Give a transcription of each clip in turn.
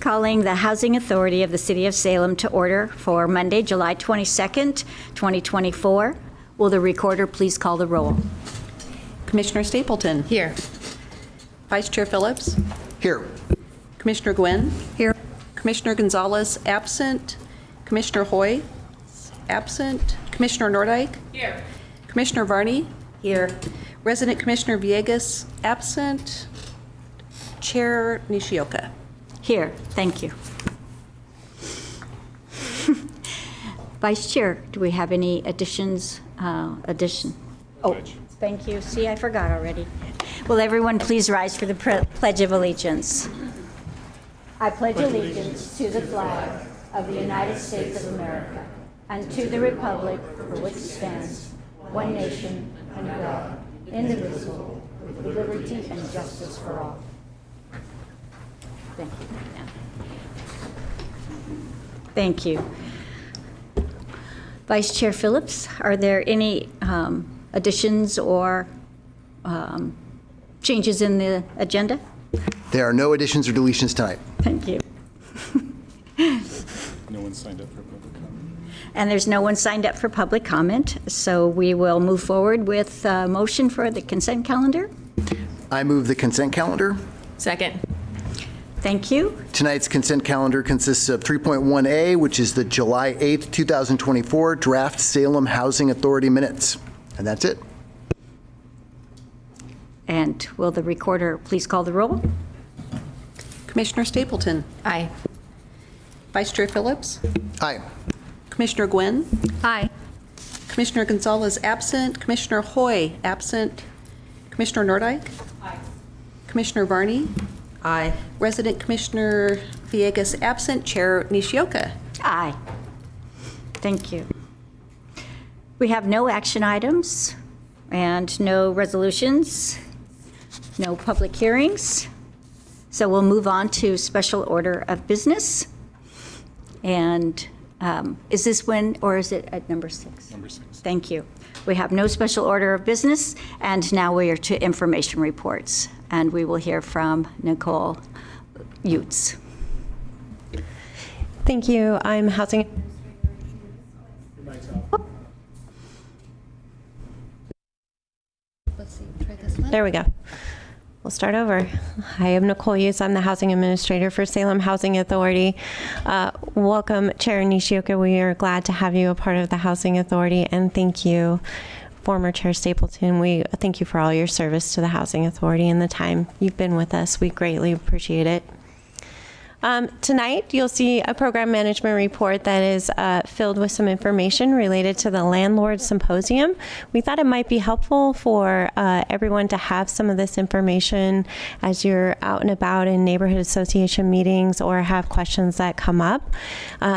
Calling the Housing Authority of the City of Salem to order for Monday, July 22nd, 2024. Will the recorder please call the roll? Commissioner Stapleton. Here. Vice Chair Phillips. Here. Commissioner Gwynn. Here. Commissioner Gonzalez, absent. Commissioner Hoy, absent. Commissioner Nordyke. Here. Commissioner Varney. Here. Resident Commissioner Villegas, absent. Chair Nishioka. Here. Thank you. Vice Chair, do we have any additions? Oh, thank you. See, I forgot already. Will everyone please rise for the Pledge of Allegiance? I pledge allegiance to the flag of the United States of America and to the republic for which it stands, one nation, under God, indivisible, with liberty and justice for all. Thank you. Thank you. Vice Chair Phillips, are there any additions or changes in the agenda? There are no additions or deletions tonight. Thank you. No one signed up for public comment. And there's no one signed up for public comment, so we will move forward with a motion for the consent calendar. I move the consent calendar. Second. Thank you. Tonight's consent calendar consists of 3.1A, which is the July 8th, 2024 draft Salem Housing Authority minutes. And that's it. And will the recorder please call the roll? Commissioner Stapleton. Aye. Vice Chair Phillips. Aye. Commissioner Gwynn. Aye. Commissioner Gonzalez, absent. Commissioner Hoy, absent. Commissioner Nordyke. Aye. Commissioner Varney. Aye. Resident Commissioner Villegas, absent. Chair Nishioka. Aye. Thank you. We have no action items and no resolutions, no public hearings. So we'll move on to special order of business. And is this one, or is it at number 6? Number 6. Thank you. We have no special order of business, and now we are to information reports. And we will hear from Nicole Utes. Thank you. I'm housing. Let's see, try this one. There we go. We'll start over. Hi, I'm Nicole Utes. I'm the Housing Administrator for Salem Housing Authority. Welcome, Chair Nishioka. We are glad to have you a part of the Housing Authority, and thank you, former Chair Stapleton. We thank you for all your service to the Housing Authority and the time you've been with us. We greatly appreciate it. Tonight, you'll see a program management report that is filled with some information related to the Landlord Symposium. We thought it might be helpful for everyone to have some of this information as you're out and about in neighborhood association meetings or have questions that come up.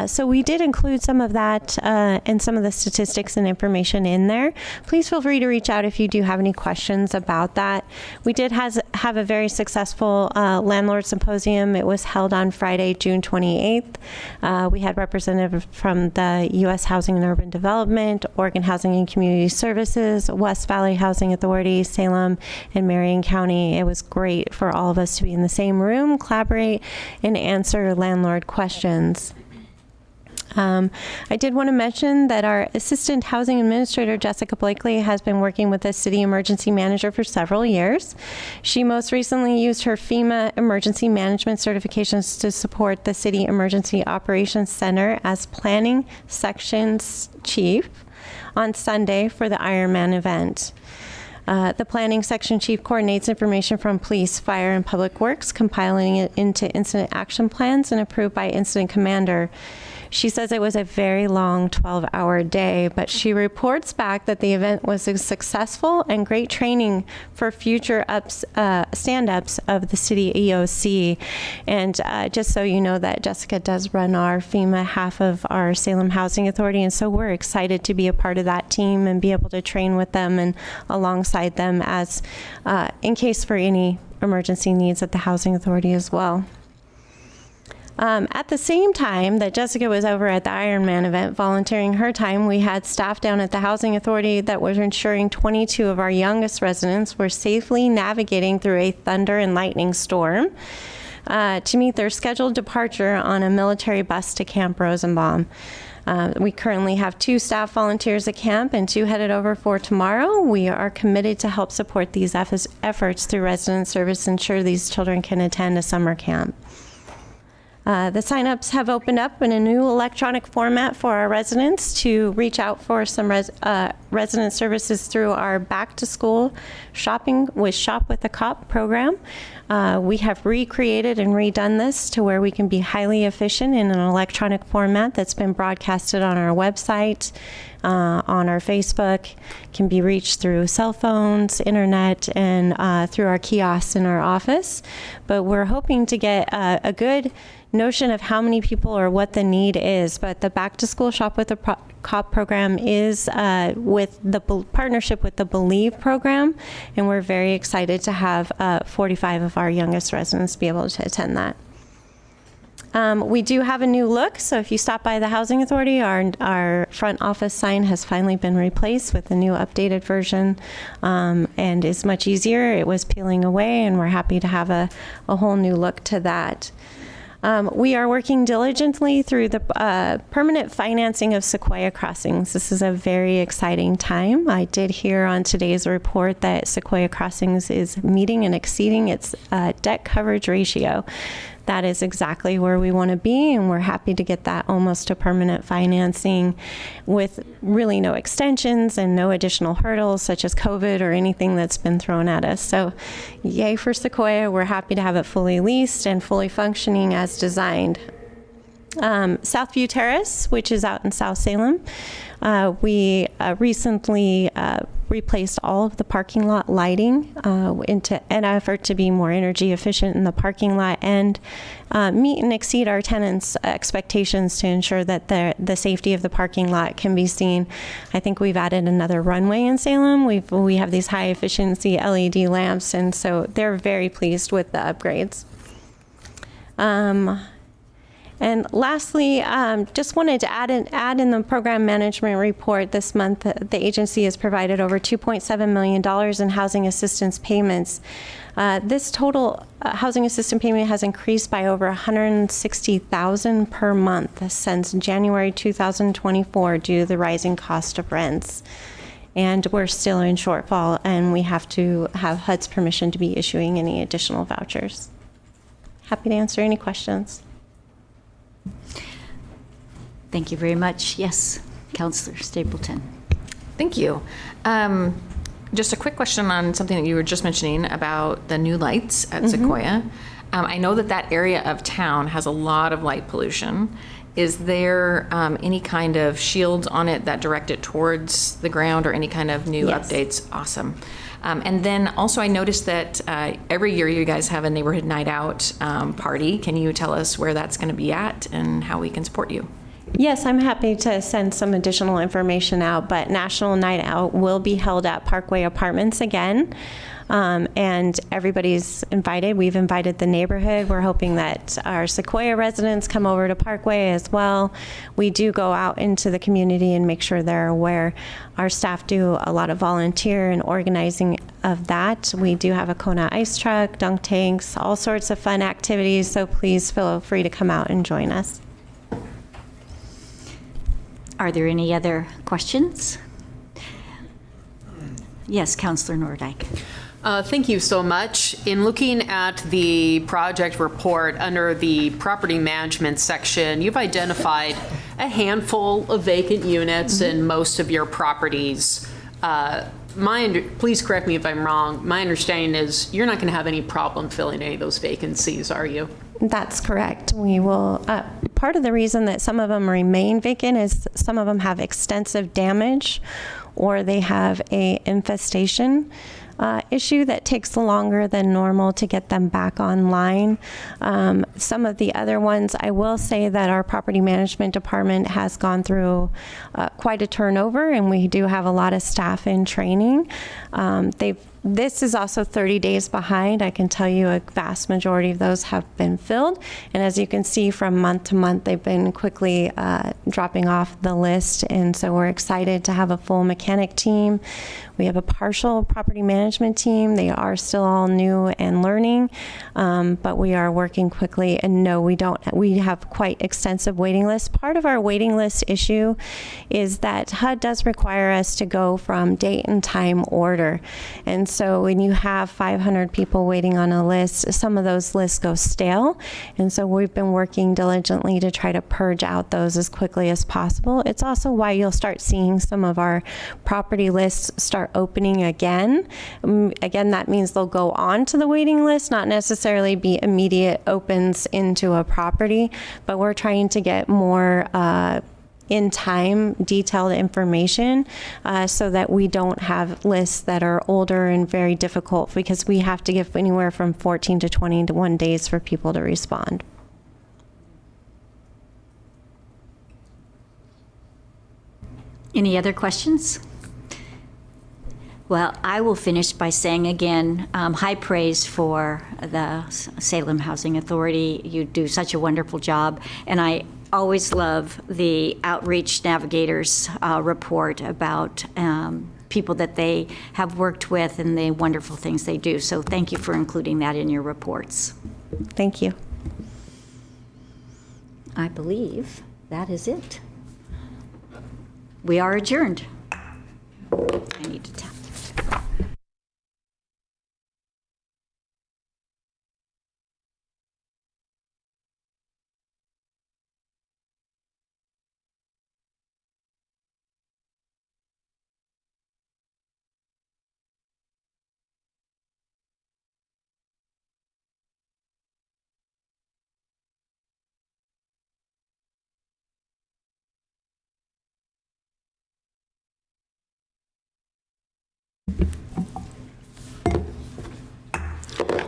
So we did include some of that and some of the statistics and information in there. Please feel free to reach out if you do have any questions about that. We did have a very successful Landlord Symposium. It was held on Friday, June 28th. We had representatives from the U.S. Housing and Urban Development, Oregon Housing and Community Services, West Valley Housing Authority, Salem, and Marion County. It was great for all of us to be in the same room, collaborate, and answer landlord questions. I did want to mention that our Assistant Housing Administrator, Jessica Blakely, has been working with the City Emergency Manager for several years. She most recently used her FEMA Emergency Management certifications to support the City Emergency Operations Center as Planning Sections Chief on Sunday for the Ironman event. The Planning Section Chief coordinates information from police, fire, and public works, compiling it into incident action plans and approved by Incident Commander. She says it was a very long 12-hour day, but she reports back that the event was a successful and great training for future stand-ups of the city EOC. And just so you know that Jessica does run our FEMA half of our Salem Housing Authority, and so we're excited to be a part of that team and be able to train with them and alongside them as in case for any emergency needs at the Housing Authority as well. At the same time that Jessica was over at the Ironman event volunteering her time, we had staff down at the Housing Authority that was ensuring 22 of our youngest residents were safely navigating through a thunder and lightning storm. to meet their scheduled departure on a military bus to Camp Rosenbaum. We currently have 2 staff volunteers at camp and 2 headed over for tomorrow. We are committed to help support these efforts through resident service, ensure these children can attend a summer camp. The signups have opened up in a new electronic format for our residents to reach out for some resident services through our back to school shopping with Shop with a Cop program. We have recreated and redone this to where we can be highly efficient in an electronic format that's been broadcasted on our website, on our Facebook, can be reached through cell phones, internet, and through our kiosks in our office. But we're hoping to get a good notion of how many people or what the need is. But the Back to School Shop with a Cop program is with the partnership with the Believe program, and we're very excited to have 45 of our youngest residents be able to attend that. We do have a new look, so if you stop by the Housing Authority, our front office sign has finally been replaced with a new updated version, and is much easier. It was peeling away, and we're happy to have a whole new look to that. We are working diligently through the permanent financing of Sequoia Crossings. This is a very exciting time. I did hear on today's report that Sequoia Crossings is meeting and exceeding its debt coverage ratio. That is exactly where we want to be, and we're happy to get that almost to permanent financing with really no extensions and no additional hurdles such as COVID or anything that's been thrown at us. So yay for Sequoia. We're happy to have it fully leased and fully functioning as designed. Southview Terrace, which is out in South Salem, we recently replaced all of the parking lot lighting into an effort to be more energy efficient in the parking lot and meet and exceed our tenants' expectations to ensure that the safety of the parking lot can be seen. I think we've added another runway in Salem. We have these high efficiency LED lamps, and so they're very pleased with the upgrades. And lastly, just wanted to add in the program management report this month, the agency has provided over $2.7 million in housing assistance payments. This total housing assistance payment has increased by over $160,000 per month since January 2024 due to the rising cost of rents. And we're still in shortfall, and we have to have HUD's permission to be issuing any additional vouchers. Happy to answer any questions. Thank you very much. Yes, Councillor Stapleton. Thank you. Just a quick question on something that you were just mentioning about the new lights at Sequoia. I know that area of town has a lot of light pollution. Is there any kind of shields on it that direct it towards the ground or any kind of new Yes. updates? Awesome. And then also I noticed that every year you guys have a neighborhood night out party. Can you tell us where that's going to be at and how we can support you? Yes, I'm happy to send some additional information out, but National Night Out will be held at Parkway Apartments again, and everybody's invited. We've invited the neighborhood. We're hoping that our Sequoia residents come over to Parkway as well. We do go out into the community and make sure they're aware. Our staff do a lot of volunteer and organizing of that. We do have a Kona ice truck, dunk tanks, all sorts of fun activities, so please feel free to come out and join us. Are there any other questions? Yes, Councillor Nordyke. Thank you so much. In looking at the project report under the property management section, you've identified a handful of vacant units in most of your properties. Please correct me if I'm wrong. My understanding is you're not going to have any problem filling any of those vacancies, are you? That's correct. We will, part of the reason that some of them remain vacant is some of them have extensive damage or they have a infestation issue that takes longer than normal to get them back online. Some of the other ones, I will say that our property management department has gone through quite a turnover, and we do have a lot of staff in training. This is also 30 days behind. I can tell you a vast majority of those have been filled. And as you can see from month to month, they've been quickly dropping off the list. And so we're excited to have a full mechanic team. We have a partial property management management team. They are still all new and learning, but we are working quickly. And no, we have quite extensive waiting lists. Part of our waiting list issue is that HUD does require us to go from date and time order. And so when you have 500 people waiting on a list, some of those lists go stale. And so we've been working diligently to try to purge out those as quickly as possible. It's also why you'll start seeing some of our property lists start opening again. Again, that means they'll go on to the waiting list, not necessarily be immediate opens into a property, but we're trying to get more in time detailed information so that we don't have lists that are older and very difficult, because we have to give anywhere from 14 to 21 days for people to respond. Any other questions? Well, I will finish by saying again, high praise for the Salem Housing Authority. You do such a wonderful job, and I always love the Outreach Navigators report about people that they have worked with and the wonderful things they do. So thank you for including that in your reports. Thank you. I believe that is it. We are adjourned. I need to tap.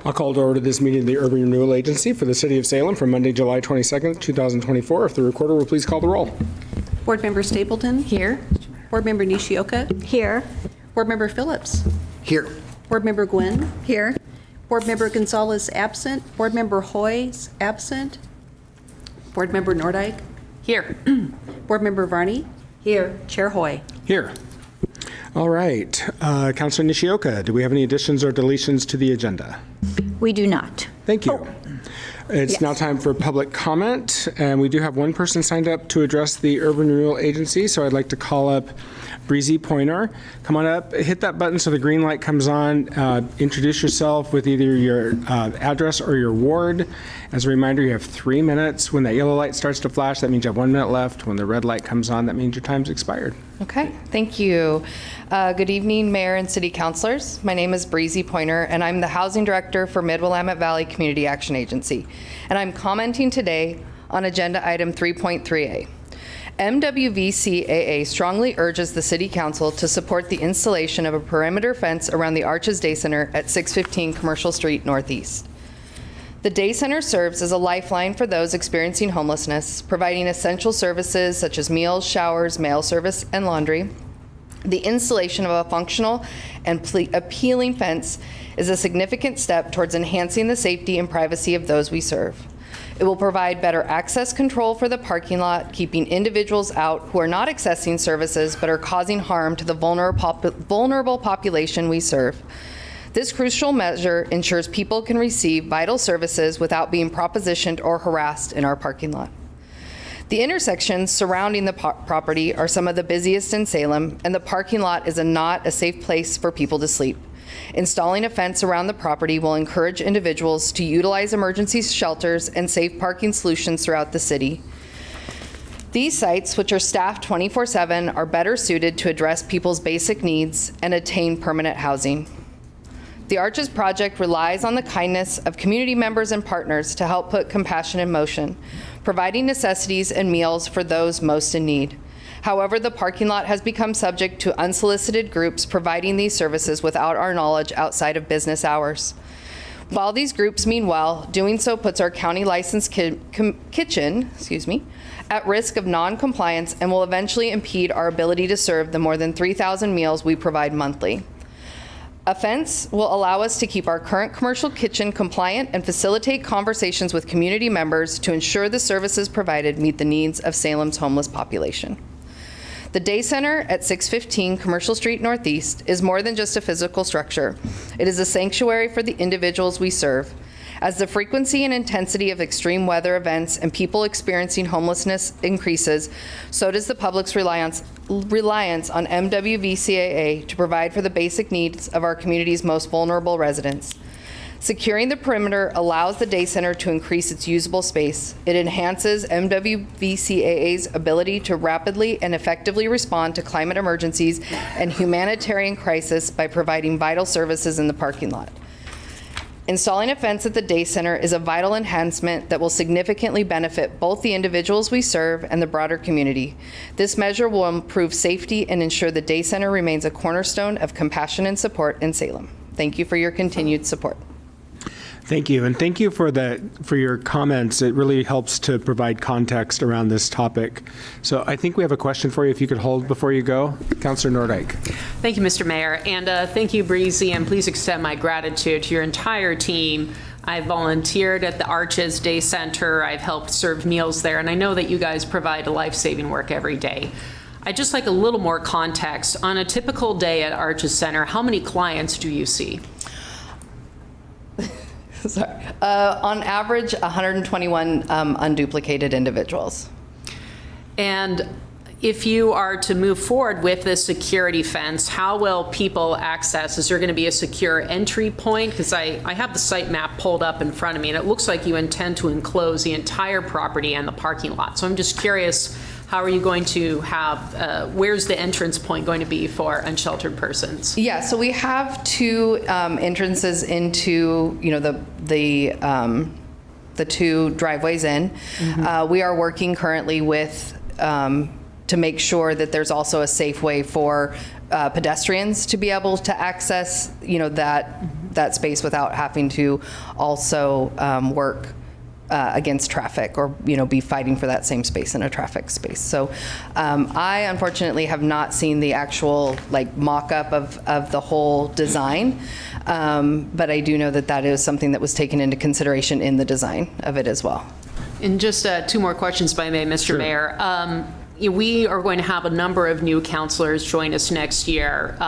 I'll call to order this meeting of the Urban Renewal Agency for the City of Salem for Monday, July 22nd, 2024. If the recorder will please call the roll. Board Member Stapleton. Here. Board Member Nishioka. Here. Board Member Phillips. Here. Board Member Gwynn. Here. Board Member Gonzalez absent. Board Member Hoy's absent. Board Member Nordike. Here. Board Member Varney. Here. Chair Hoy. Here. All right. Councilor Nishioka, do we have any additions or deletions to the agenda? We do not. Thank you. It's Yes. now time for public comment, and we do have one person signed up to address the Urban Renewal Agency, so I'd like to call up Breezy Pointer. Come on up, hit that button so the green light comes on. Introduce yourself with either your address or your ward. As a reminder, you have 3 minutes. When that yellow light starts to flash, that means you have 1 minute left. When the red light comes on, that means your time's expired. Okay, thank you. Good evening, Mayor and City Councilors. My name is Breezy Pointer, and I'm the Housing Director for Mid-Willamette Valley Community Action Agency. And I'm commenting today on Agenda Item 3.3A. MWVCAA strongly urges the City Council to support the installation of a perimeter fence around the Arches Day Center at 615 Commercial Street Northeast. The Day Center serves as a lifeline for those experiencing homelessness, providing essential services such as meals, showers, mail service, and laundry. The installation of a functional and appealing fence is a significant step towards enhancing the safety and privacy of those we serve. It will provide better access control for the parking lot, keeping individuals out who are not accessing services but are causing harm to the vulnerable population we serve. This crucial measure ensures people can receive vital services without being propositioned or harassed in our parking lot. The intersections surrounding the property are some of the busiest in Salem, and the parking lot is not a safe place for people to sleep. Installing a fence around the property will encourage individuals to utilize emergency shelters and safe parking solutions throughout the city. These sites, which are staffed 24/7, are better suited to address people's basic needs and attain permanent housing. The Arches project relies on the kindness of community members and partners to help put compassion in motion, providing necessities and meals for those most in need. However, the parking lot has become subject to unsolicited groups providing these services without our knowledge outside of business hours. While these groups mean well, doing so puts our county licensed kitchen at risk of non-compliance and will eventually impede our ability to serve the more than 3,000 meals we provide monthly. A fence will allow us to keep our current commercial kitchen compliant and facilitate conversations with community members to ensure the services provided meet the needs of Salem's homeless population. The Day Center at 615 Commercial Street Northeast is more than just a physical structure. It is a sanctuary for the individuals we serve. As the frequency and intensity of extreme weather events and people experiencing homelessness increases, so does the public's reliance on MWVCAA to provide for the basic needs of our community's most vulnerable residents. Securing the perimeter allows the Day Center to increase its usable space. It enhances MWVCAA's ability to rapidly and effectively respond to climate emergencies and humanitarian crisis by providing vital services in the parking lot. Installing a fence at the Day Center is a vital enhancement that will significantly benefit both the individuals we serve and the broader community. This measure will improve safety and ensure the Day Center remains a cornerstone of compassion and support in Salem. Thank you for your continued support. Thank you, and thank you for your comments. It really helps to provide context around this topic. So I think we have a question for you, if you could hold before you go. Councilor Nordyke. Thank you, Mr. Mayor, and thank you, Breezy, and please extend my gratitude to your entire team. I volunteered at the Arches Day Center. I've helped serve meals there, and I know that you guys provide a life-saving work every day. I'd just like a little more context. On a typical day at Arches Center, how many clients do you see? Sorry. On average, 121 unduplicated individuals. And if you are to move forward with this security fence, how will people access? Is there going to be a secure entry point? Because I have the site map pulled up in front of me, and it looks like you intend to enclose the entire property and the parking lot. So I'm just curious, how are you going to have, where's the entrance point going to be for unsheltered persons? Yeah, so we have two entrances into, the two driveways in. We are working currently with, to make sure that there's also a safe way for pedestrians to be able to access, that space without having to also work against traffic or, be fighting for that same space in a traffic space. So I unfortunately have not seen the actual mock-up of the whole design, but I do know that that is something that was taken into consideration in the design of it as well. And just two more questions, if I may, Mr. Mayor. We are going to have a number of new counselors join us next year.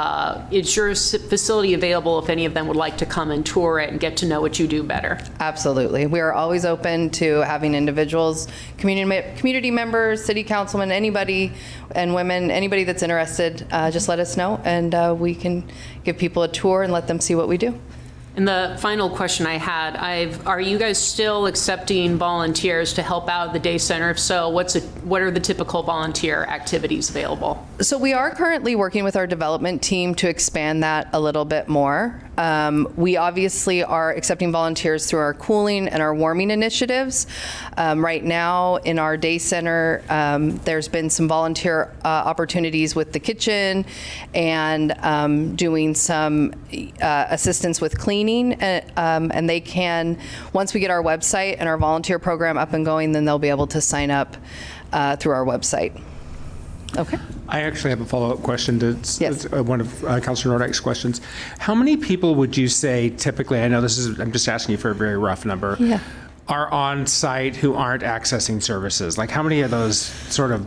Is your facility available if any of them would like to come and tour it and get to know what you do better? Absolutely. We are always open to having individuals, community members, city councilmen, anybody, and women, anybody that's interested, just let us know, and we can give people a tour and let them see what we do. And the final question I had, are you guys still accepting volunteers to help out the Day Center? If so, what are the typical volunteer activities available? So we are currently working with our development team to expand that a little bit more. We obviously are accepting volunteers through our cooling and our warming initiatives. Right now in our Day Center, there's been some volunteer opportunities with the kitchen and doing some assistance with cleaning. And they can, once we get our website and our volunteer program up and going, then they'll be able to sign up through our website. Okay. I actually have a follow-up question to one of Councilor Nordyke's questions. How many people would you say typically, I know I'm just asking you for a very rough number, are on site who aren't accessing services? Like how many of those sort of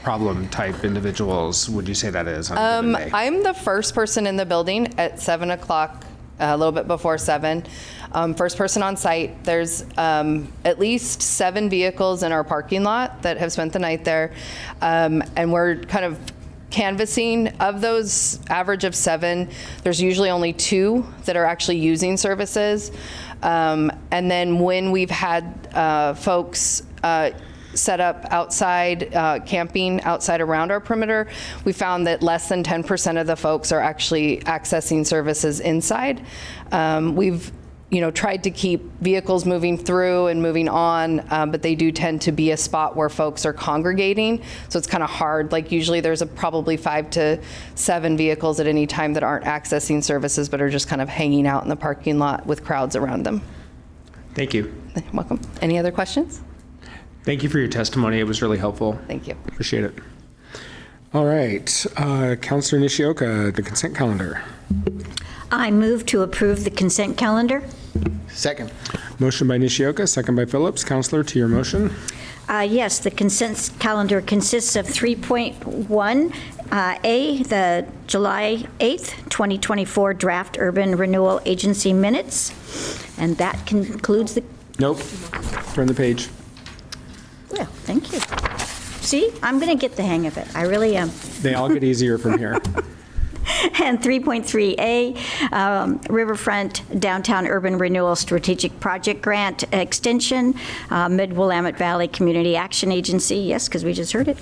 problem type individuals would you say that is on a given day? I'm the first person in the building at 7 o'clock. A little bit before 7. First person on site. There's at least 7 vehicles in our parking lot that have spent the night there. And we're kind of canvassing. Of those average of 7, there's usually only 2 that are actually using services. And then when we've had folks set up outside, camping outside around our perimeter, we found that less than 10% of the folks are actually accessing services inside. We've tried to keep vehicles moving through and moving on, but they do tend to be a spot where folks are congregating. So it's kind of hard. Like usually there's probably 5 to 7 vehicles at any time that aren't accessing services, but are just kind of hanging out in the parking lot with crowds around them. Thank you. You're welcome. Any other questions? Thank you for your testimony. It was really helpful. Thank you. Appreciate it. All right. Councilor Nishioka, the consent calendar. I move to approve the consent calendar. Second. Motion by Nishioka, second by Phillips. Councilor, to your motion. Yes, the consent calendar consists of 3.1 A, the July 8th, 2024 draft urban renewal agency minutes, and that concludes the, Nope. Turn the page. well, thank you. See, I'm going to get the hang of it. I really am. They all get easier from here. And 3.3A, Riverfront Downtown Urban Renewal Strategic Project Grant Extension, Mid-Willamette Valley Community Action Agency, yes, because we just heard it.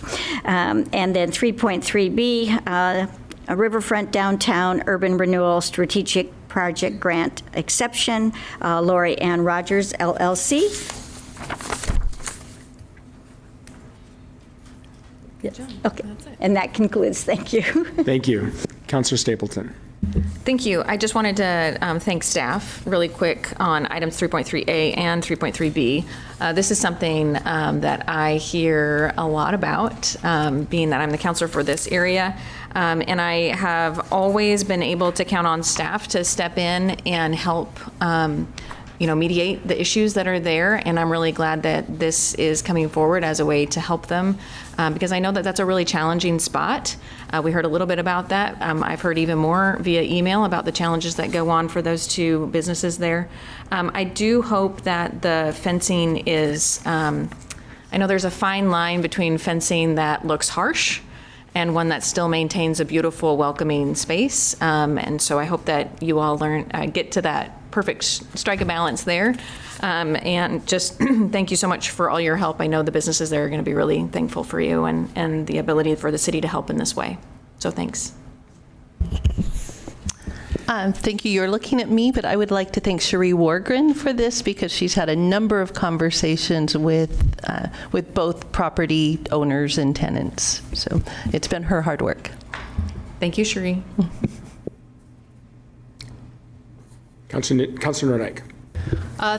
And then 3.3B, Riverfront Downtown Urban Renewal Strategic Project Grant Exception, Lori Ann Rogers, LLC. Okay, and that concludes, thank you. Thank you. Counselor Stapleton. Thank you. I just wanted to thank staff really quick on items 3.3A and 3.3B. This is something that I hear a lot about, being that I'm the counselor for this area. And I have always been able to count on staff to step in and help mediate the issues that are there, and I'm really glad that this is coming forward as a way to help them, because I know that that's a really challenging spot. We heard a little bit about that. I've heard even more via email about the challenges that go on for those two businesses there. I do hope that the fencing is, I know there's a fine line between fencing that looks harsh and one that still maintains a beautiful, welcoming space. And so I hope that you all get to that perfect strike a balance there. And just thank you so much for all your help. I know the businesses there are going to be really thankful for you and the ability for the city to help in this way. So thanks. Thank you. You're looking at me, but I would like to thank Cherie Wargren for this, because she's had a number of conversations with both property owners and tenants. So it's been her hard work. Thank you, Cherie. Councilor Nordyke.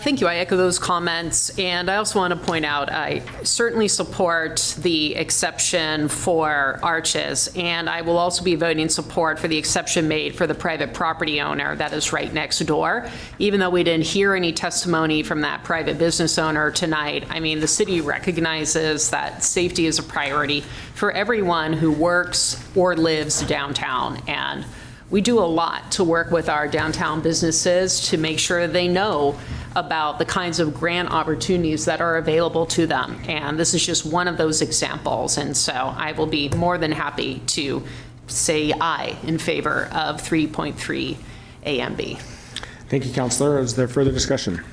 Thank you. I echo those comments. And I also want to point out, I certainly support the exception for arches. And I will also be voting support for the exception made for the private property owner that is right next door. Even though we didn't hear any testimony from that private business owner tonight, I mean, the city recognizes that safety is a priority for everyone who works or lives downtown. And we do a lot to work with our downtown businesses to make sure they know about the kinds of grant opportunities that are available to them. And this is just one of those examples. And so I will be more than happy to say aye in favor of 3.3 A and B. Thank you, Counselor. Is there further discussion?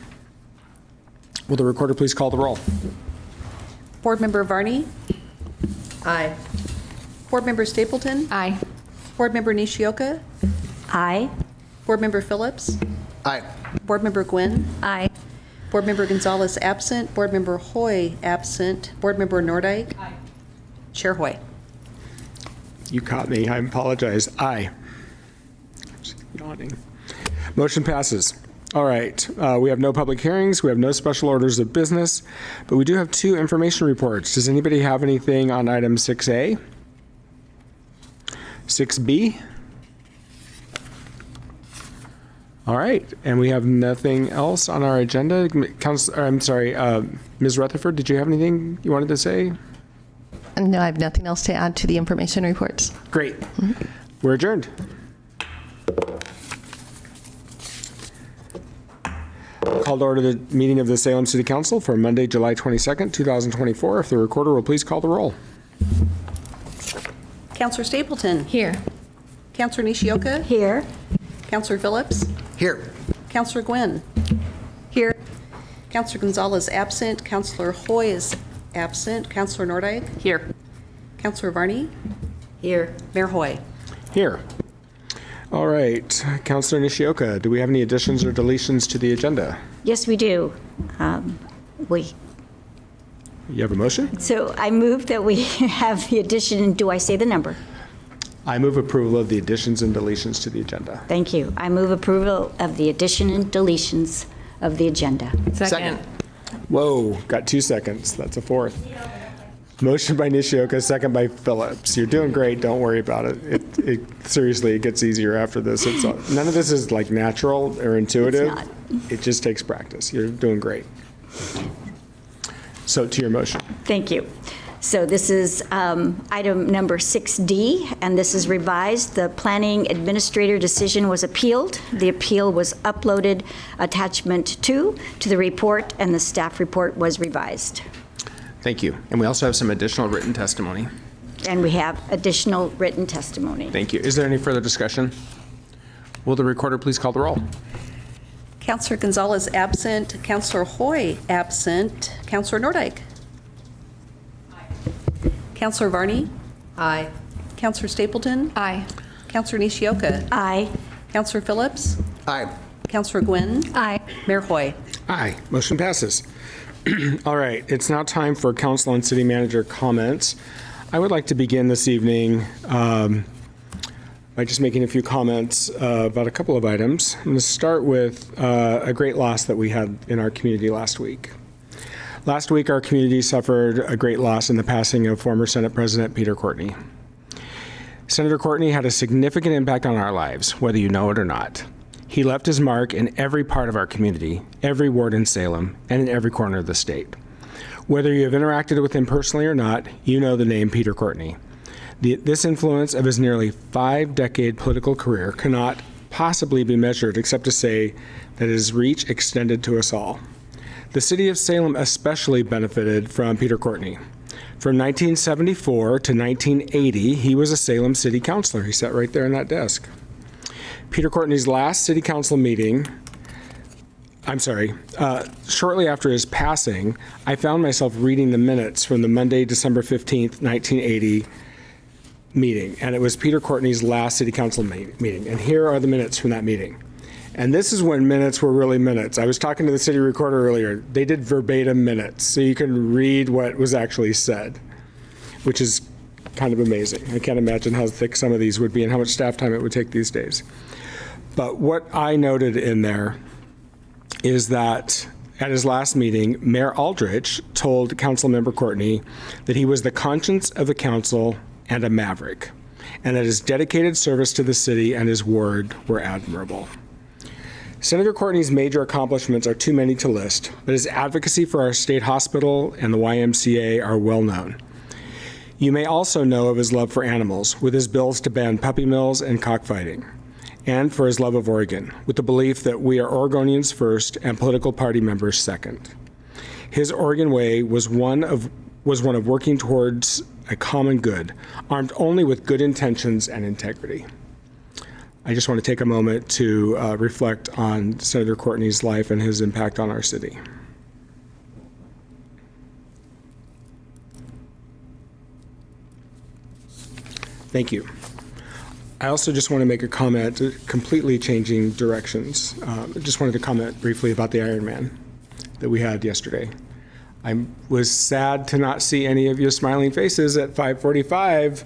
Will the recorder please call the roll? Board Member Varney? Aye. Board Member Stapleton? Aye. Board Member Nishioka? Aye. Board Member Phillips? Aye. Board Member Gwynn? Aye. Board Member Gonzalez absent. Board Member Hoy absent. Board Member Nordyke? Aye. Chair Hoy? You caught me. I apologize. Aye. Just yawning. Motion passes. All right. We have no public hearings. We have no special orders of business, but we do have 2 information reports. Does anybody have anything on item 6A? 6B? All right, and we have nothing else on our agenda. Ms. Rutherford, did you have anything you wanted to say? No, I have nothing else to add to the information reports. Great. We're adjourned. Call to order the meeting of the Salem City Council for Monday, July 22nd, 2024. If the recorder will please call the roll. Counselor Stapleton? Here. Counselor Nishioka? Here. Counselor Phillips? Here. Counselor Gwynn? Here. Counselor Gonzalez absent. Counselor Hoy is absent. Counselor Nordyke? Here. Counselor Varney? Here. Mayor Hoy? Here. All right. Councilor Nishioka, do we have any additions or deletions to the agenda? Yes, we do. You have a motion? So I move that we have the addition, do I say the number? I move approval of the additions and deletions to the agenda. Thank you. I move approval of the addition and deletions of the agenda. Second. Whoa, got 2 seconds. That's a fourth. Motion by Nishioka, second by Phillips. You're doing great. Don't worry about it. Seriously, it gets easier after this. None of this is like natural or intuitive. It's not. It just takes practice. You're doing great. So to your motion. Thank you. So this is item number 6D, and this is revised. The planning administrator decision was appealed. The appeal was uploaded, attachment 2, to the report, and the staff report was revised. Thank you. And we also have some additional written testimony. And we have additional written testimony. Thank you. Is there any further discussion? Will the recorder please call the roll? Counselor Gonzalez absent, Counselor Hoy absent, Counselor Nordike. Counselor Varney. Aye. Counselor Stapleton. Aye. Counselor Nishioka. Aye. Counselor Phillips. Aye. Counselor Gwynn. Aye. Mayor Hoy. Aye. Motion passes. All right. It's now time for council and city manager comments. I would like to begin this evening by just making a few comments about a couple of items. I'm going to start with a great loss that we had in our community last week. Last week, our community suffered a great loss in the passing of former Senate President Peter Courtney. Senator Courtney had a significant impact on our lives, whether you know it or not. He left his mark in every part of our community, every ward in Salem, and in every corner of the state. Whether you have interacted with him personally or not, you know the name Peter Courtney. This influence of his nearly 5-decade political career cannot possibly be measured except to say that his reach extended to us all. The city of Salem especially benefited from Peter Courtney. From 1974 to 1980, he was a Salem city councilor. He sat right there in that desk. Peter Courtney's last city council meeting, shortly after his passing, I found myself reading the minutes from the Monday, December 15th, 1980 meeting, and it was Peter Courtney's last city council meeting. And here are the minutes from that meeting. And this is when minutes were really minutes. I was talking to the city recorder earlier. They did verbatim minutes, so you can read what was actually said, which is kind of amazing. I can't imagine how thick some of these would be and how much staff time it would take these days. But what I noted in there is that at his last meeting, Mayor Aldrich told Councilmember Courtney that he was the conscience of the council and a maverick, and that his dedicated service to the city and his ward were admirable. Senator Courtney's major accomplishments are too many to list, but his advocacy for our state hospital and the YMCA are well known. You may also know of his love for animals, with his bills to ban puppy mills and cockfighting, and for his love of Oregon, with the belief that we are Oregonians first and political party members second. His Oregon way was one of working towards a common good, armed only with good intentions and integrity. I just want to take a moment to reflect on Senator Courtney's life and his impact on our city. Thank you. I also just want to make a comment, completely changing directions. I just wanted to comment briefly about the Ironman that we had yesterday. I was sad to not see any of your smiling faces at 5:45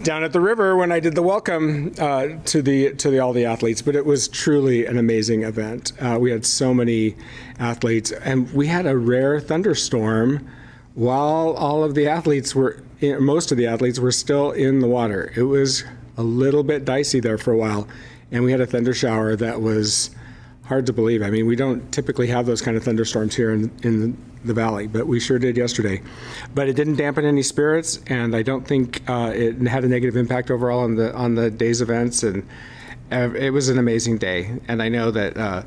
down at the river when I did the welcome to all the athletes, but it was truly an amazing event. We had so many athletes, and we had a rare thunderstorm while all of the athletes most of the athletes were still in the water. It was a little bit dicey there for a while, and we had a thunder shower that was hard to believe. I mean, we don't typically have those kind of thunderstorms here in the valley, but we sure did yesterday. But it didn't dampen any spirits, and I don't think it had a negative impact overall on the day's events, and it was an amazing day. And I know that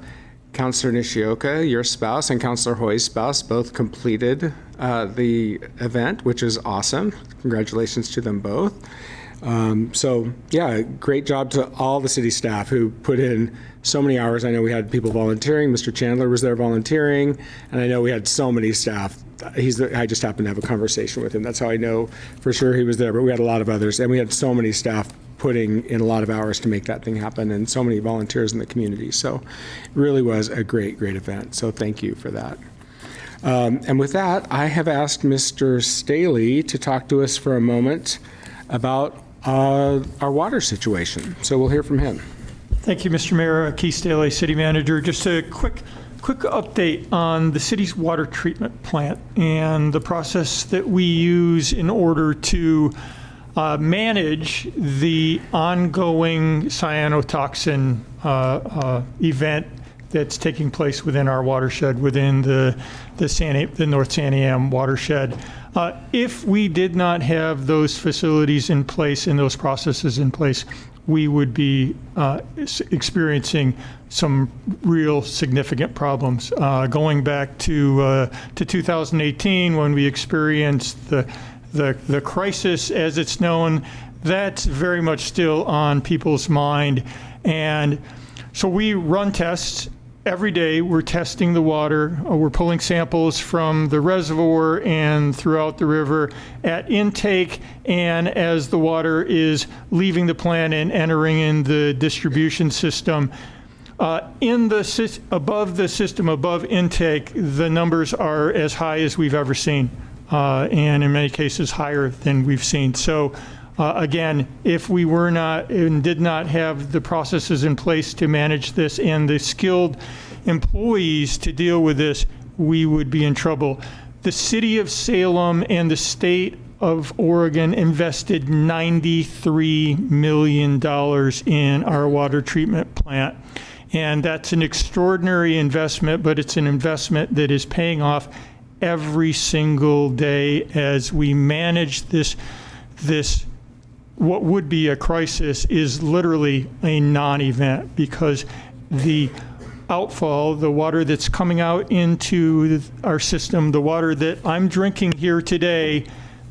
Councilor Nishioka, your spouse, and Councilor Hoy's spouse both completed the event, which is awesome. Congratulations to them both. So yeah, great job to all the city staff who put in so many hours. I know we had people volunteering. Mr. Chandler was there volunteering, and I know we had so many staff. I just happened to have a conversation with him. That's how I know for sure he was there, but we had a lot of others, and we had so many staff putting in a lot of hours to make that thing happen, and so many volunteers in the community. So it really was a great, great event. So thank you for that. And with that, I have asked Mr. Staley to talk to us for a moment about our water situation. So we'll hear from him. Thank you, Mr. Mayor. Keith Staley, City Manager. Just a quick update on the city's water treatment plant and the process that we use in order to manage the ongoing cyanotoxin event that's taking place within our watershed, within the North Santiam watershed. If we did not have those facilities in place and those processes in place, we would be experiencing some real significant problems. Going back to 2018, when we experienced the crisis, as it's known, that's very much still on people's mind. And so we run tests. Every day we're testing the water. We're pulling samples from the reservoir and throughout the river at intake and as the water is leaving the plant and entering in the distribution system. Above the system, above intake, the numbers are as high as we've ever seen, and in many cases higher than we've seen. So again, if we were not and did not have the processes in place to manage this and the skilled employees to deal with this, we would be in trouble. The city of Salem and the state of Oregon invested $93 million in our water treatment plant. And that's an extraordinary investment, but it's an investment that is paying off every single day as we manage this what would be a crisis is literally a non-event, because the outfall, the water that's coming out into our system, the water that I'm drinking here today,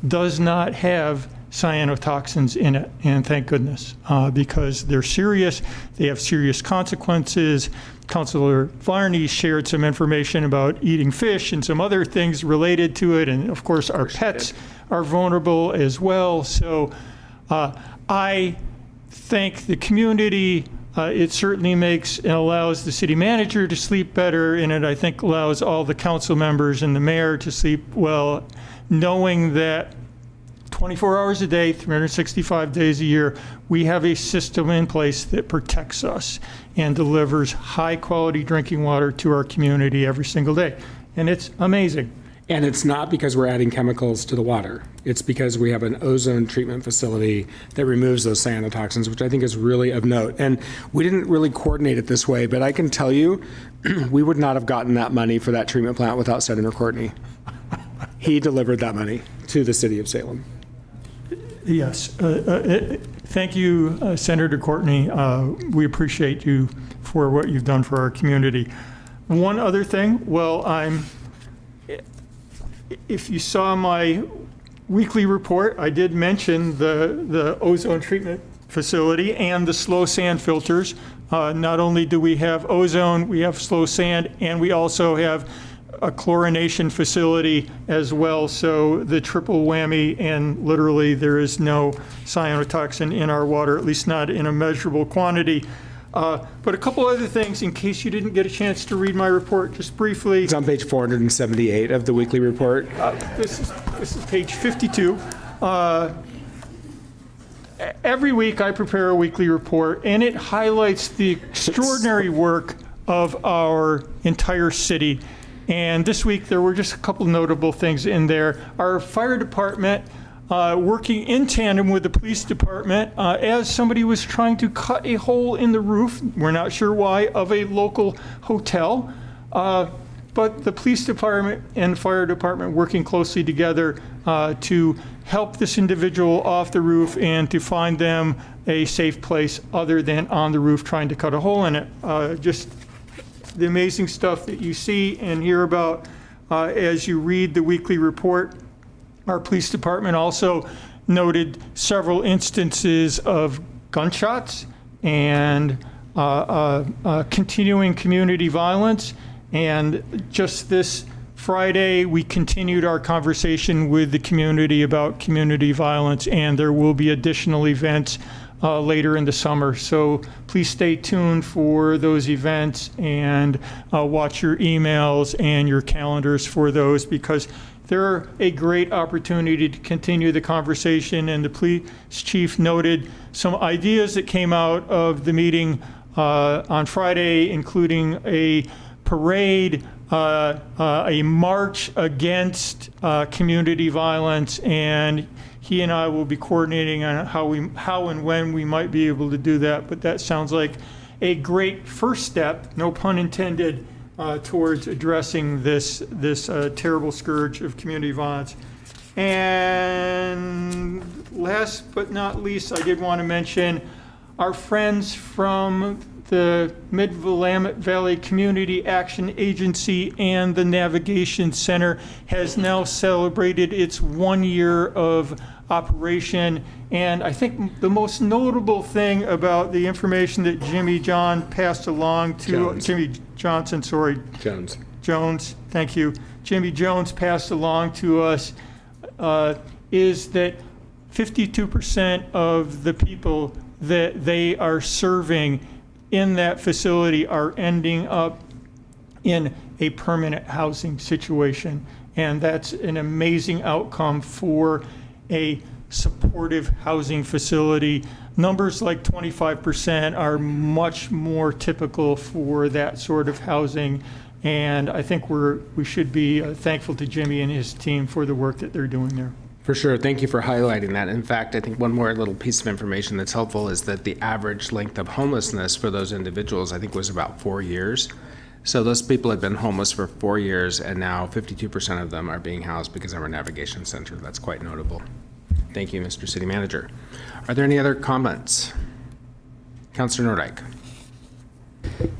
does not have cyanotoxins in it, and thank goodness, because they're serious. They have serious consequences. Councilor Varney shared some information about eating fish and some other things related to it, and of course our pets are vulnerable as well. So I thank the community. It certainly makes and allows the city manager to sleep better, and it, I think, allows all the council members and the mayor to sleep well, knowing that 24 hours a day, 365 days a year, we have a system in place that protects us and delivers high-quality drinking water to our community every single day. And it's amazing. And it's not because we're adding chemicals to the water. It's because we have an ozone treatment facility that removes those cyanotoxins, which I think is really of note. And we didn't really coordinate it this way, but I can tell you, we would not have gotten that money for that treatment plant without Senator Courtney. He delivered that money to the city of Salem. Yes. Thank you, Senator Courtney. We appreciate you for what you've done for our community. One other thing, if you saw my weekly report, I did mention the ozone treatment facility and the slow sand filters. Not only do we have ozone, we have slow sand, and we also have a chlorination facility as well. So the triple whammy, and literally there is no cyanotoxin in our water, at least not in a measurable quantity. But a couple other things, in case you didn't get a chance to read my report, just briefly. It's on page 478 of the weekly report. This is page 52. Every week I prepare a weekly report, and it highlights the extraordinary work of our entire city. And this week there were just a couple notable things in there. Our fire department, working in tandem with the police department, as somebody was trying to cut a hole in the roof, we're not sure why, of a local hotel. But the police department and fire department working closely together to help this individual off the roof and to find them a safe place other than on the roof trying to cut a hole in it. Just the amazing stuff that you see and hear about as you read the weekly report. Our police department also noted several instances of gunshots and continuing community violence. And just this Friday, we continued our conversation with the community about community violence, and there will be additional events later in the summer. So please stay tuned for those events and watch your emails and your calendars for those, because they're a great opportunity to continue the conversation. And the police chief noted some ideas that came out of the meeting on Friday, including a parade, a march against community violence, and he and I will be coordinating on how and when we might be able to do that. But that sounds like a great first step, no pun intended, towards addressing this terrible scourge of community violence. And last but not least, I did want to mention our friends from the Mid-Willamette Valley Community Action Agency and the Navigation Center has now celebrated its 1 year of operation. And I think the most notable thing about the information that Jimmy Johnson, thank you. Jimmy Jones passed along to us is that 52% of the people that they are serving in that facility are ending up in a permanent housing situation. And that's an amazing outcome for a supportive housing facility. Numbers like 25% are much more typical for that sort of housing. And I think we should be thankful to Jimmy and his team for the work that they're doing there. For sure. Thank you for highlighting that. In fact, I think one more little piece of information that's helpful is that the average length of homelessness for those individuals, I think, was about 4 years. So those people have been homeless for 4 years, and now 52% of them are being housed because of our navigation center. That's quite notable. Thank you, Mr. City Manager. Are there any other comments? Councilor Nordyke.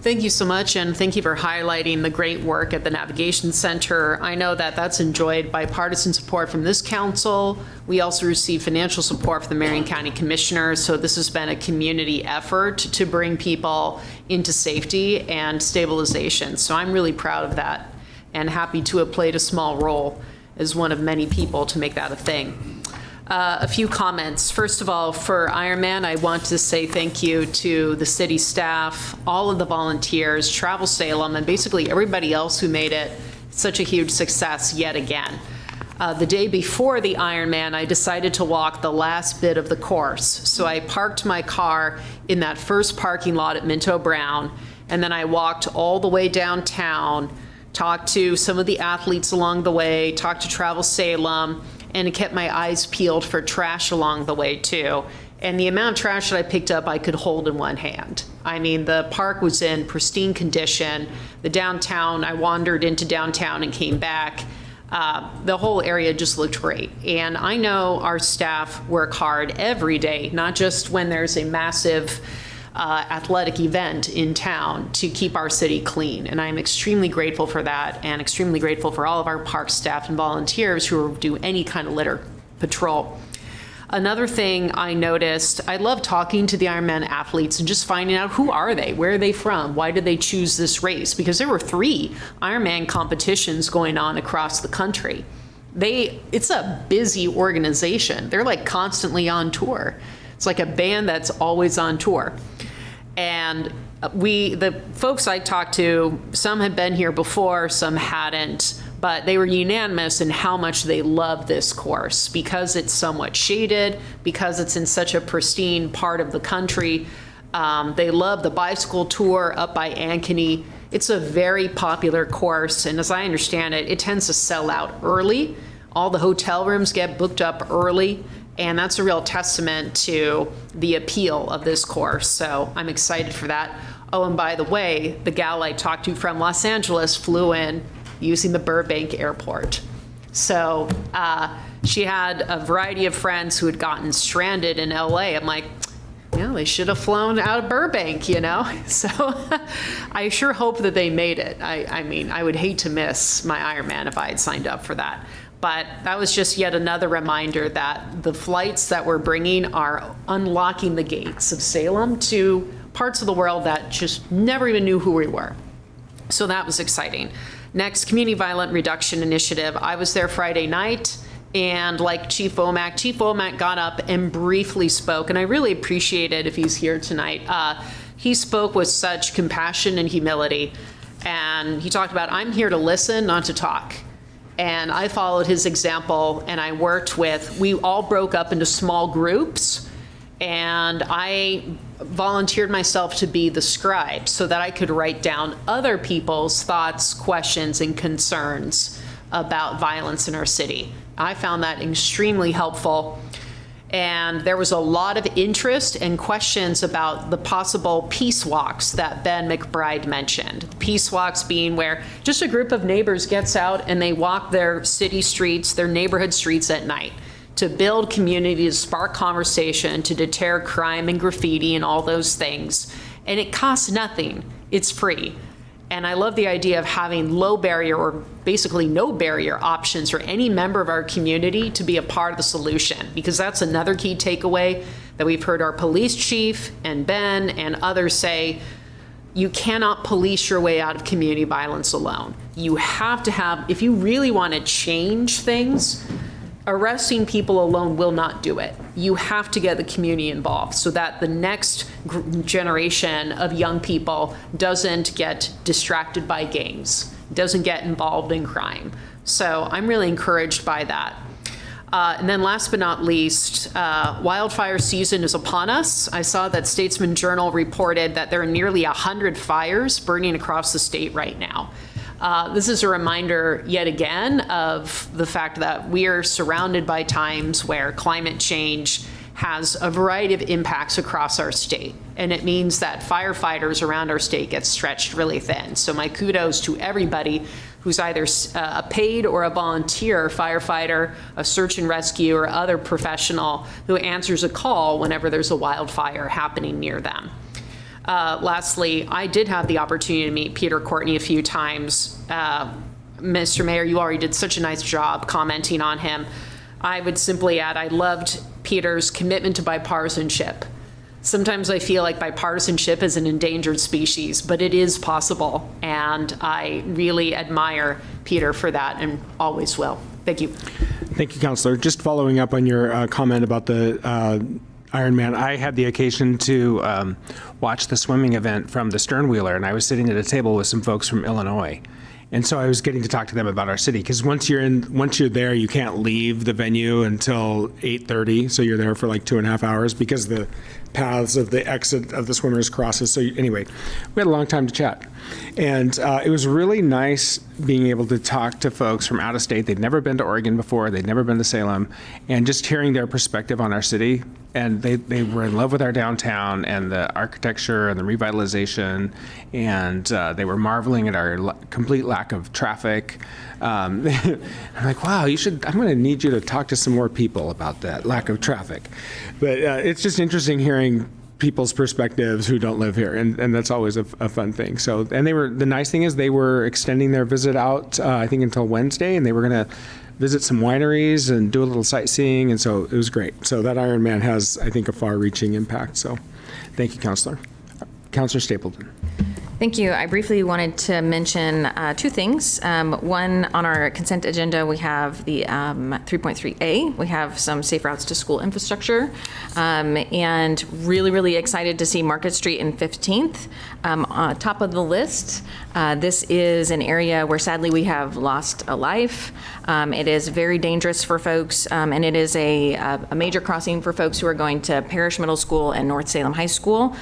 Thank you so much, and thank you for highlighting the great work at the Navigation Center. I know that that's enjoyed bipartisan support from this council. We also receive financial support from the Marion County Commissioners, so this has been a community effort to bring people into safety and stabilization. So I'm really proud of that and happy to have played a small role as one of many people to make that a thing. A few comments. First of all, for Ironman, I want to say thank you to the city staff, all of the volunteers, Travel Salem, and basically everybody else who made it such a huge success yet again. The day before the Ironman, I decided to walk the last bit of the course. So I parked my car in that first parking lot at Minto Brown, and then I walked all the way downtown, talked to some of the athletes along the way, talked to Travel Salem, and it kept my eyes peeled for trash along the way too. And the amount of trash that I picked up, I could hold in one hand. I mean, the park was in pristine condition. The downtown, I wandered into downtown and came back. The whole area just looked great. And I know our staff work hard every day, not just when there's a massive athletic event in town, to keep our city clean. And I'm extremely grateful for that, and extremely grateful for all of our park staff and volunteers who do any kind of litter patrol. Another thing I noticed, I love talking to the Ironman athletes and just finding out who are they, where are they from, why did they choose this race? Because there were 3 Ironman competitions going on across the country. It's a busy organization. They're like constantly on tour. It's like a band that's always on tour. And the folks I talked to, some had been here before, some hadn't, but they were unanimous in how much they love this course because it's somewhat shaded, because it's in such a pristine part of the country. They love the bicycle tour up by Ankeny. It's a very popular course, and as I understand it, it tends to sell out early. All the hotel rooms get booked up early. And that's a real testament to the appeal of this course. So I'm excited for that. Oh, and by the way, the gal I talked to from Los Angeles flew in using the Burbank airport. So she had a variety of friends who had gotten stranded in LA. I'm like, yeah, they should have flown out of Burbank, you know? So I sure hope that they made it. I mean, I would hate to miss my Ironman if I had signed up for that. But that was just yet another reminder that the flights that we're bringing are unlocking the gates of Salem to parts of the world that just never even knew who we were. So that was exciting. Next, Community Violent Reduction Initiative. I was there Friday night, and like Chief Womack got up and briefly spoke, and I really appreciate it if he's here tonight. He spoke with such compassion and humility, and he talked about, I'm here to listen, not to talk. And I followed his example, and I worked we all broke up into small groups, and I volunteered myself to be the scribe so that I could write down other people's thoughts, questions, and concerns about violence in our city. I found that extremely helpful. And there was a lot of interest and questions about the possible peace walks that Ben McBride mentioned. Peace walks being where just a group of neighbors gets out and they walk their city streets, their neighborhood streets at night to build community, to spark conversation, to deter crime and graffiti and all those things. And it costs nothing. It's free. And I love the idea of having low barrier or basically no barrier options for any member of our community to be a part of the solution, because that's another key takeaway that we've heard our police chief and Ben and others say. You cannot police your way out of community violence alone. You have to have, if you really want to change things, arresting people alone will not do it. You have to get the community involved so that the next generation of young people doesn't get distracted by gangs, doesn't get involved in crime. So I'm really encouraged by that. And then last but not least, wildfire season is upon us. I saw that Statesman Journal reported that there are nearly 100 fires burning across the state right now. This is a reminder yet again of the fact that we are surrounded by times where climate change has a variety of impacts across our state. And it means that firefighters around our state get stretched really thin. So my kudos to everybody who's either a paid or a volunteer firefighter, a search and rescue, or other professional who answers a call whenever there's a wildfire happening near them. Lastly, I did have the opportunity to meet Peter Courtney a few times. Mr. Mayor, you already did such a nice job commenting on him. I would simply add, I loved Peter's commitment to bipartisanship. Sometimes I feel like bipartisanship is an endangered species, but it is possible. And I really admire Peter for that and always will. Thank you. Thank you, Councilor. Just following up on your comment about the Ironman, I had the occasion to watch the swimming event from the Sternwheeler, and I was sitting at a table with some folks from Illinois. And so I was getting to talk to them about our city, because once you're there, you can't leave the venue until 8:30. So you're there for like 2.5 hours because the paths of the exit of the swimmers crosses. So anyway, we had a long time to chat. And it was really nice being able to talk to folks from out of state. They'd never been to Oregon before. They'd never been to Salem. And just hearing their perspective on our city. And they were in love with our downtown and the architecture and the revitalization. And they were marveling at our complete lack of traffic. I'm like, wow, I'm going to need you to talk to some more people about that lack of traffic. But it's just interesting hearing people's perspectives who don't live here, and that's always a fun thing. So, and the nice thing is they were extending their visit out, I think until Wednesday, and they were going to visit some wineries and do a little sightseeing, and so it was great. So that Ironman has, I think, a far-reaching impact. So thank you, Councilor. Councilor Stapleton. Thank you. I briefly wanted to mention two things. One, on our consent agenda, we have the 3.3A. We have some safe routes to school infrastructure, and really excited to see Market Street and 15th top of the list. This is an area where sadly we have lost a life. It is very dangerous for folks, and it is a major crossing for folks who are going to Parish Middle School and North Salem High School.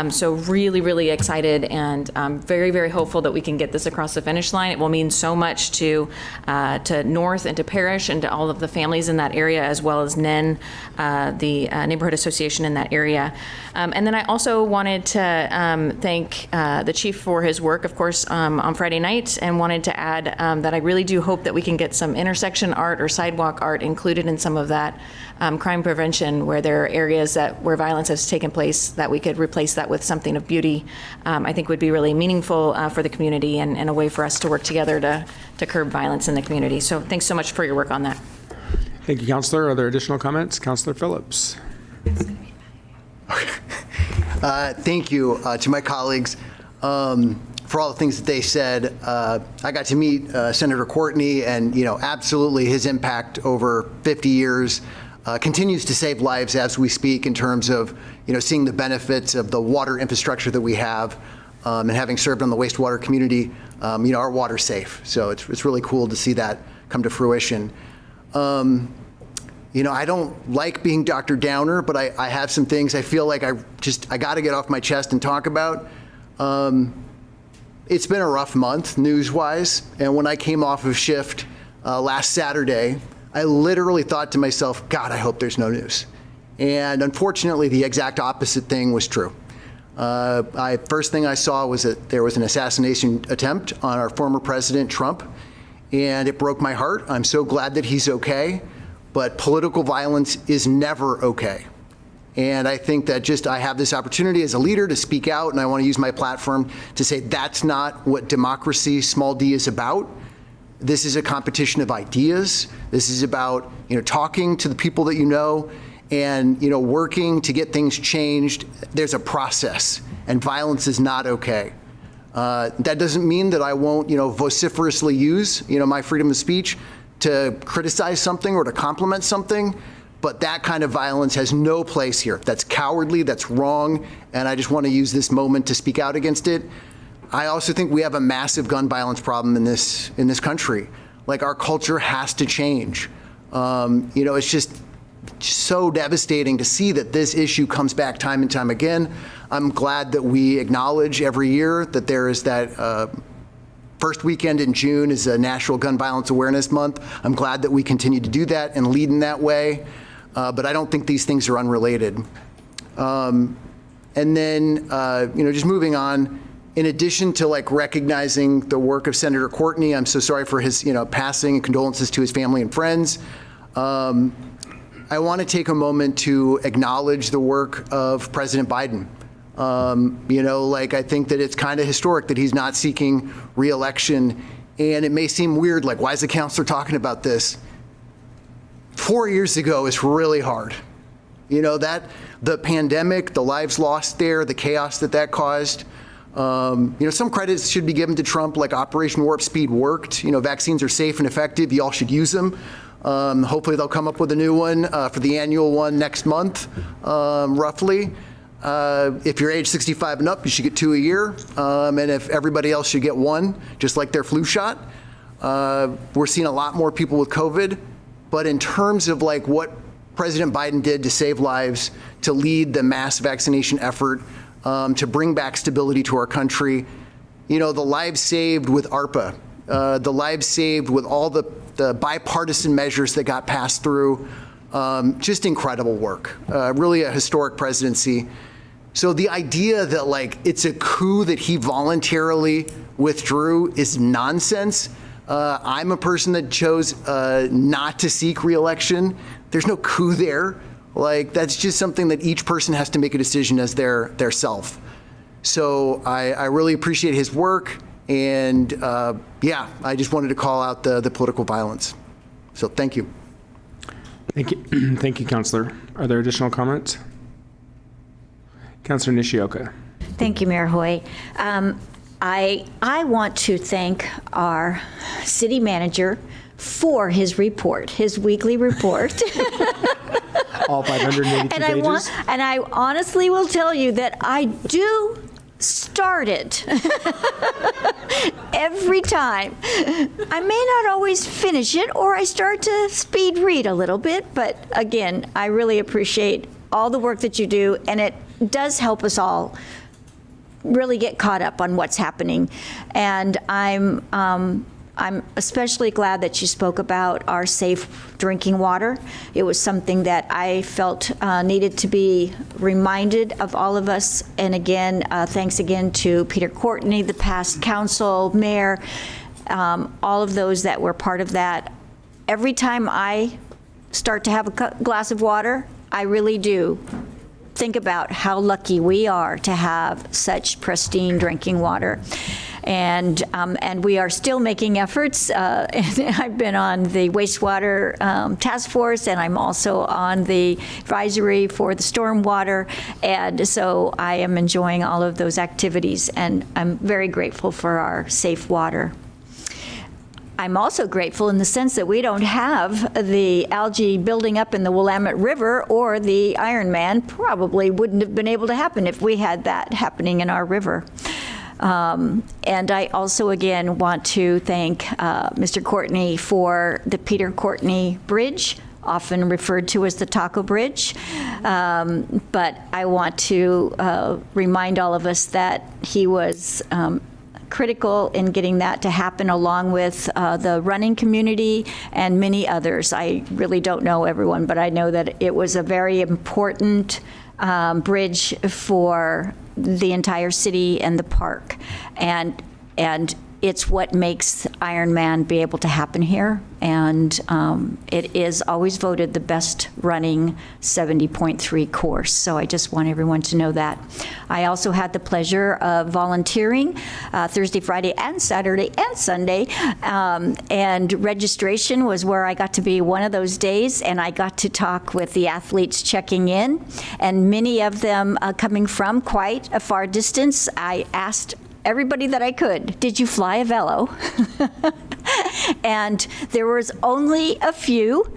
So really excited and very hopeful that we can get this across the finish line. It will mean so much to North and to Parish and to all of the families in that area, as well as NEN, the neighborhood association in that area. And then I also wanted to thank the chief for his work, of course, on Friday night, and wanted to add that I really do hope that we can get some intersection art or sidewalk art included in some of that crime prevention, where there are areas where violence has taken place, that we could replace that with something of beauty. I think would be really meaningful for the community and a way for us to work together to curb violence in the community. So thanks so much for your work on that. Thank you, Councilor. Are there additional comments? Councilor Phillips. Thank you to my colleagues for all the things that they said. I got to meet Senator Courtney, and absolutely his impact over 50 years continues to save lives as we speak, in terms of seeing the benefits of the water infrastructure that we have, and having served on the wastewater community, our water's safe. So it's really cool to see that come to fruition. I don't like being Dr. Downer, but I have some things I feel like I got to get off my chest and talk about. It's been a rough month news-wise, and when I came off of shift last Saturday, I literally thought to myself, God, I hope there's no news. And unfortunately, the exact opposite thing was true. First thing I saw was that there was an assassination attempt on our former president, Trump, and it broke my heart. I'm so glad that he's okay, but political violence is never okay. And I think that I have this opportunity as a leader to speak out, and I want to use my platform to say that's not what democracy, small d, is about. This is a competition of ideas. This is about, talking to the people that you know, and working to get things changed. There's a process, and violence is not okay. That doesn't mean that I won't vociferously use my freedom of speech to criticize something or to compliment something, but that kind of violence has no place here. That's cowardly, that's wrong, and I just want to use this moment to speak out against it. I also think we have a massive gun violence problem in this country. Like, our culture has to change. It's just so devastating to see that this issue comes back time and time again. I'm glad that we acknowledge every year that there is that first weekend in June is a National Gun Violence Awareness Month. I'm glad that we continue to do that and lead in that way, but I don't think these things are unrelated. And then, just moving on, in addition to recognizing the work of Senator Courtney, I'm so sorry for his passing, and condolences to his family and friends. I want to take a moment to acknowledge the work of President Biden. I think that it's kind of historic that he's not seeking re-election, and it may seem weird, why is the counselor talking about this? 4 years ago is really hard. The pandemic, the lives lost there, the chaos that caused. Some credits should be given to Trump, like Operation Warp Speed worked. Vaccines are safe and effective. You all should use them. Hopefully they'll come up with a new one for the annual one next month, roughly. If you're age 65 and up, you should get 2 a year. And if everybody else should get 1, just like their flu shot. We're seeing a lot more people with COVID. But in terms of what President Biden did to save lives, to lead the mass vaccination effort, to bring back stability to our country, the lives saved with ARPA, the lives saved with all the bipartisan measures that got passed through, just incredible work, really a historic presidency. So the idea that it's a coup that he voluntarily withdrew is nonsense. I'm a person that chose not to seek re-election. There's no coup there. That's just something that each person has to make a decision as their self. So I really appreciate his work. And I just wanted to call out the political violence. So thank you. Thank you. Thank you, Counselor. Are there additional comments? Counselor Nishioka. Thank you, Mayor Hoy. I want to thank our city manager for his report, his weekly report. All 582 pages? And I honestly will tell you that I do start it every time. I may not always finish it, or I start to speed read a little bit, but again, I really appreciate all the work that you do, and it does help us all really get caught up on what's happening. And I'm especially glad that you spoke about our safe drinking water. It was something that I felt needed to be reminded of all of us. And again, thanks again to Peter Courtney, the past council, mayor, all of those that were part of that. Every time I start to have a glass of water, I really do think about how lucky we are to have such pristine drinking water. And we are still making efforts. I've been on the wastewater task force, and I'm also on the advisory for the stormwater. And so I am enjoying all of those activities, and I'm very grateful for our safe water. I'm also grateful in the sense that we don't have the algae building up in the Willamette River, or the Ironman probably wouldn't have been able to happen if we had that happening in our river. And I also, again, want to thank Mr. Courtney for the Peter Courtney Bridge, often referred to as the Taco Bridge. But I want to remind all of us that he was critical in getting that to happen, along with the running community and many others. I really don't know everyone, but I know that it was a very important bridge for the entire city and the park. And it's what makes Ironman be able to happen here. And it is always voted the best running 70.3 course. So I just want everyone to know that. I also had the pleasure of volunteering Thursday, Friday, and Saturday, and Sunday. And registration was where I got to be one of those days, and I got to talk with the athletes checking in, and many of them coming from quite a far distance. I asked everybody that I could, did you fly a velo? And there was only a few.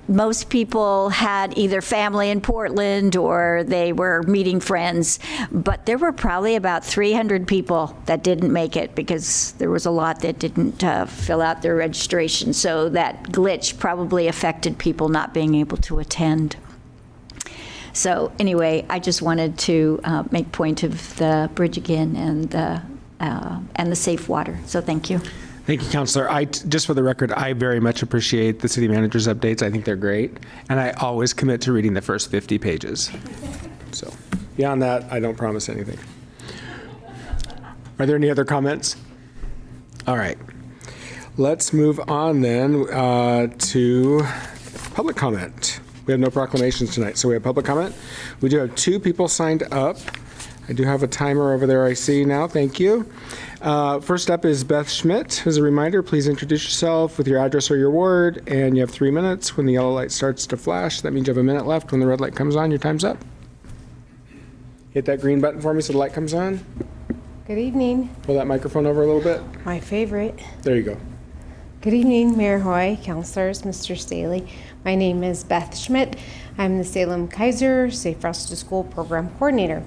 Most people had either family in Portland or they were meeting friends, but there were probably about 300 people that didn't make it because there was a lot that didn't fill out their registration. So that glitch probably affected people not being able to attend. So anyway, I just wanted to make point of the bridge again and the safe water. So thank you. Thank you, Counselor. Just for the record, I very much appreciate the city manager's updates. I think they're great. And I always commit to reading the first 50 pages. So beyond that, I don't promise anything. Are there any other comments? All right. Let's move on then to public comment. We have no proclamations tonight, so we have public comment. We do have 2 people signed up. I do have a timer over there I see now. Thank you. First up is Beth Schmidt. As a reminder, please introduce yourself with your address or your ward, and you have 3 minutes. When the yellow light starts to flash, that means you have a minute left. When the red light comes on, your time's up. Hit that green button for me so the light comes on. Good evening. Pull that microphone over a little bit. My favorite. There you go. Good evening, Mayor Hoy, councilors, Mr. Staley. My name is Beth Schmidt. I'm the Salem Kaiser Safe Routes to School Program Coordinator.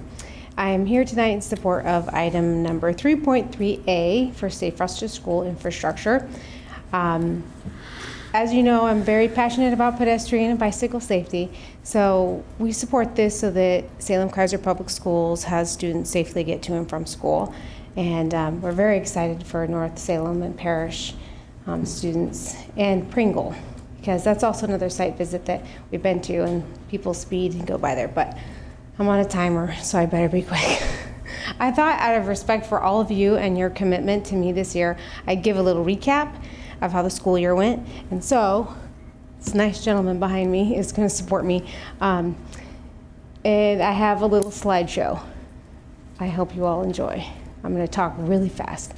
I am here tonight in support of item number 3.3A for Safe Routes to School infrastructure. As you know, I'm very passionate about pedestrian and bicycle safety, so we support this so that Salem Kaiser Public Schools has students safely get to and from school. And we're very excited for North Salem and Parish students, and Pringle, because that's also another site visit that we've been to, and people speed and go by there, but I'm on a timer, so I better be quick. I thought, out of respect for all of you and your commitment to me this year, I'd give a little recap of how the school year went. And so this nice gentleman behind me is going to support me, and I have a little slideshow I hope you all enjoy. I'm going to talk really fast.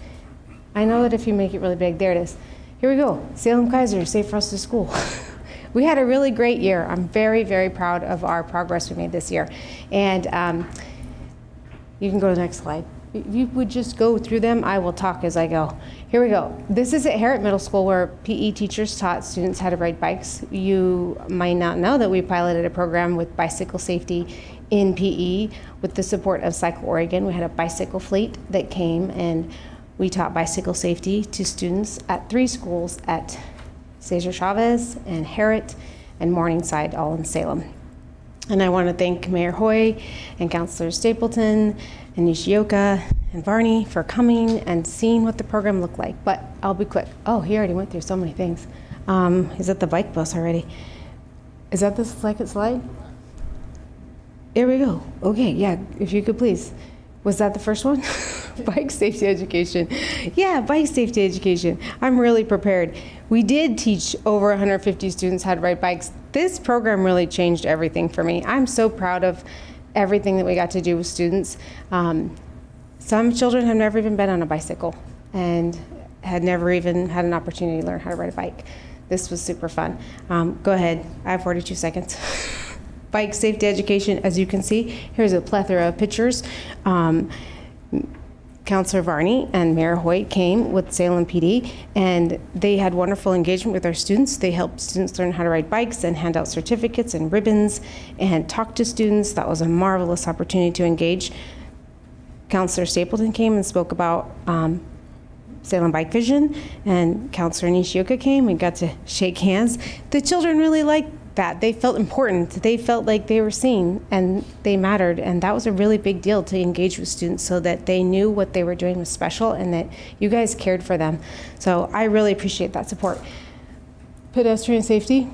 I know that if you make it really big, there it is. Here we go. Salem Kaiser, Safe Routes to School. We had a really great year. I'm very, very proud of our progress we made this year. And you can go to the next slide. If you would just go through them, I will talk as I go. Here we go. This is at Herritt Middle School, where PE teachers taught students how to ride bikes. You might not know that we piloted a program with bicycle safety in PE with the support of Cycle Oregon. We had a bicycle fleet that came, and we taught bicycle safety to students at 3 schools at Cesar Chavez and Herritt and Morningside, all in Salem. And I want to thank Mayor Hoy and Councilors Stapleton and Nishioka and Varney for coming and seeing what the program looked like. But I'll be quick. Oh, he already went through so many things. He's at the bike bus already. Is that the second slide? Here we go. Okay, yeah, if you could please. Was that the first one? Bike safety education. Yeah, bike safety education. I'm really prepared. We did teach over 150 students how to ride bikes. This program really changed everything for me. I'm so proud of everything that we got to do with students. Some children have never even been on a bicycle and had never even had an opportunity to learn how to ride a bike. This was super fun. Go ahead. I have 42 seconds. Bike safety education, as you can see, here's a plethora of pictures. Councilor Varney and Mayor Hoyt came with Salem PD, and they had wonderful engagement with our students. They helped students learn how to ride bikes and hand out certificates and ribbons and talk to students. That was a marvelous opportunity to engage. Councilor Stapleton came and spoke about Salem Bike Vision, and Councilor Nishioka came. We got to shake hands. The children really liked that. They felt important. They felt like they were seen and they mattered. And that was a really big deal to engage with students so that they knew what they were doing was special and that you guys cared for them. So I really appreciate that support. Pedestrian safety,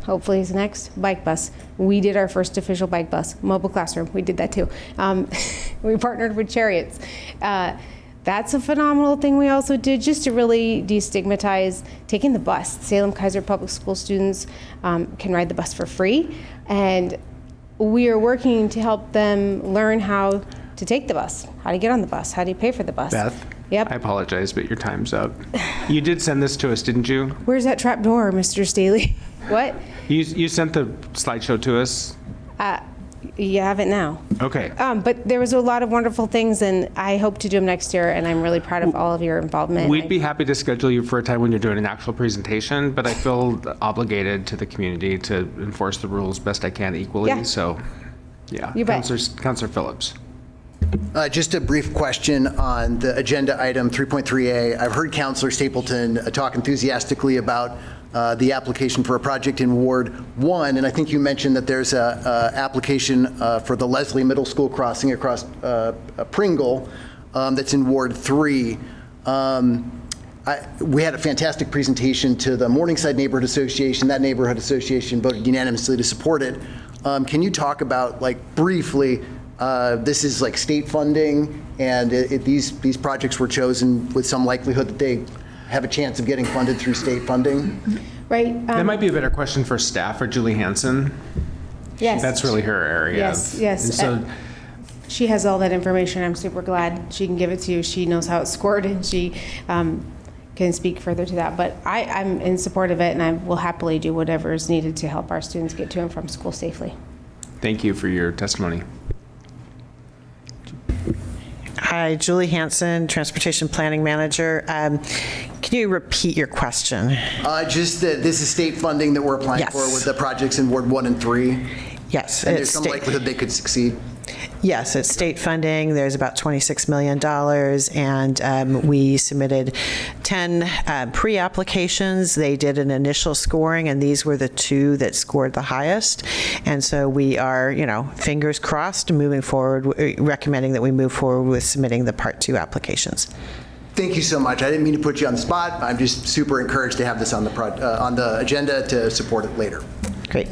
hopefully is next. Bike bus. We did our first official bike bus. Mobile classroom, we did that too. We partnered with Chariots. That's a phenomenal thing we also did just to really destigmatize taking the bus. Salem Kaiser Public School students can ride the bus for free, and we are working to help them learn how to take the bus, how to get on the bus, how do you pay for the bus. Beth? Yep. I apologize, but your time's up. You did send this to us, didn't you? Where's that trap door, Mr. Staley? What? You sent the slideshow to us? You have it now. Okay. But there was a lot of wonderful things, and I hope to do them next year, and I'm really proud of all of your involvement. We'd be happy to schedule you for a time when you're doing an actual presentation, but I feel obligated to the community to enforce the rules best I can equally. Yeah. So, yeah. You bet. Councilor Phillips. Just a brief question on the agenda item 3.3A. I've heard Councilor Stapleton talk enthusiastically about the application for a project in Ward 1, and I think you mentioned that there's a application for the Leslie Middle School crossing across Pringle that's in Ward 3. We had a fantastic presentation to the Morningside Neighborhood Association. That neighborhood association voted unanimously to support it. Can you talk about, like, briefly, this is like state funding, and these projects were chosen with some likelihood that they have a chance of getting funded through state funding? Right. That might be a better question for staff or Julie Hansen. Yes. That's really her area. Yes. And so, she has all that information. I'm super glad she can give it to you. She knows how it's scored, and she can speak further to that. But I'm in support of it, and I will happily do whatever is needed to help our students get to and from school safely. thank you for your testimony. Hi, Julie Hansen, Transportation Planning Manager. Can you repeat your question? Just that this is state funding that we're applying Yes. for with the projects in Ward 1 and 3. Yes. And there's it's some state- likelihood they could succeed. Yes, it's state funding. There's about $26 million, and we submitted 10 pre-applications. They did an initial scoring, and these were the 2 that scored the highest. And so we are, fingers crossed, moving forward, recommending that we move forward with submitting the Part 2 applications. Thank you so much. I didn't mean to put you on the spot. I'm just super encouraged to have this on the agenda to support it later. Great.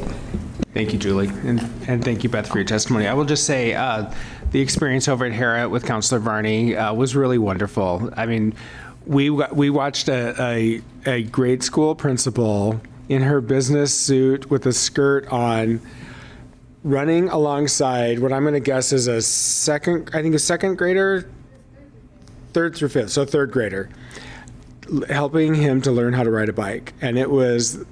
Thank you, Julie, and thank you, Beth, for your testimony. I will just say the experience over at Hera with Councilor Varney was really wonderful. I mean, we watched a grade school principal in her business suit with a skirt on, running alongside what I'm going to guess is a second grader, 3rd through 5th, so 3rd grader, helping him to learn how to ride a bike, and it was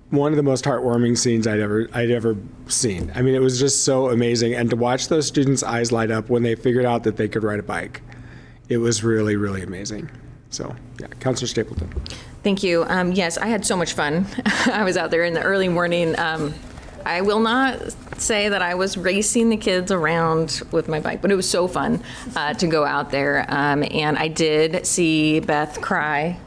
one of the most heartwarming scenes I'd ever seen. I mean, it was just so amazing. And to watch those students' eyes light up when they figured out that they could ride a bike, it was really, really amazing. So, yeah, Councilor Stapleton. Thank you. Yes, I had so much fun. I was out there in the early morning. I will not say that I was racing the kids around with my bike, but it was so fun to go out there. And I did see Beth cry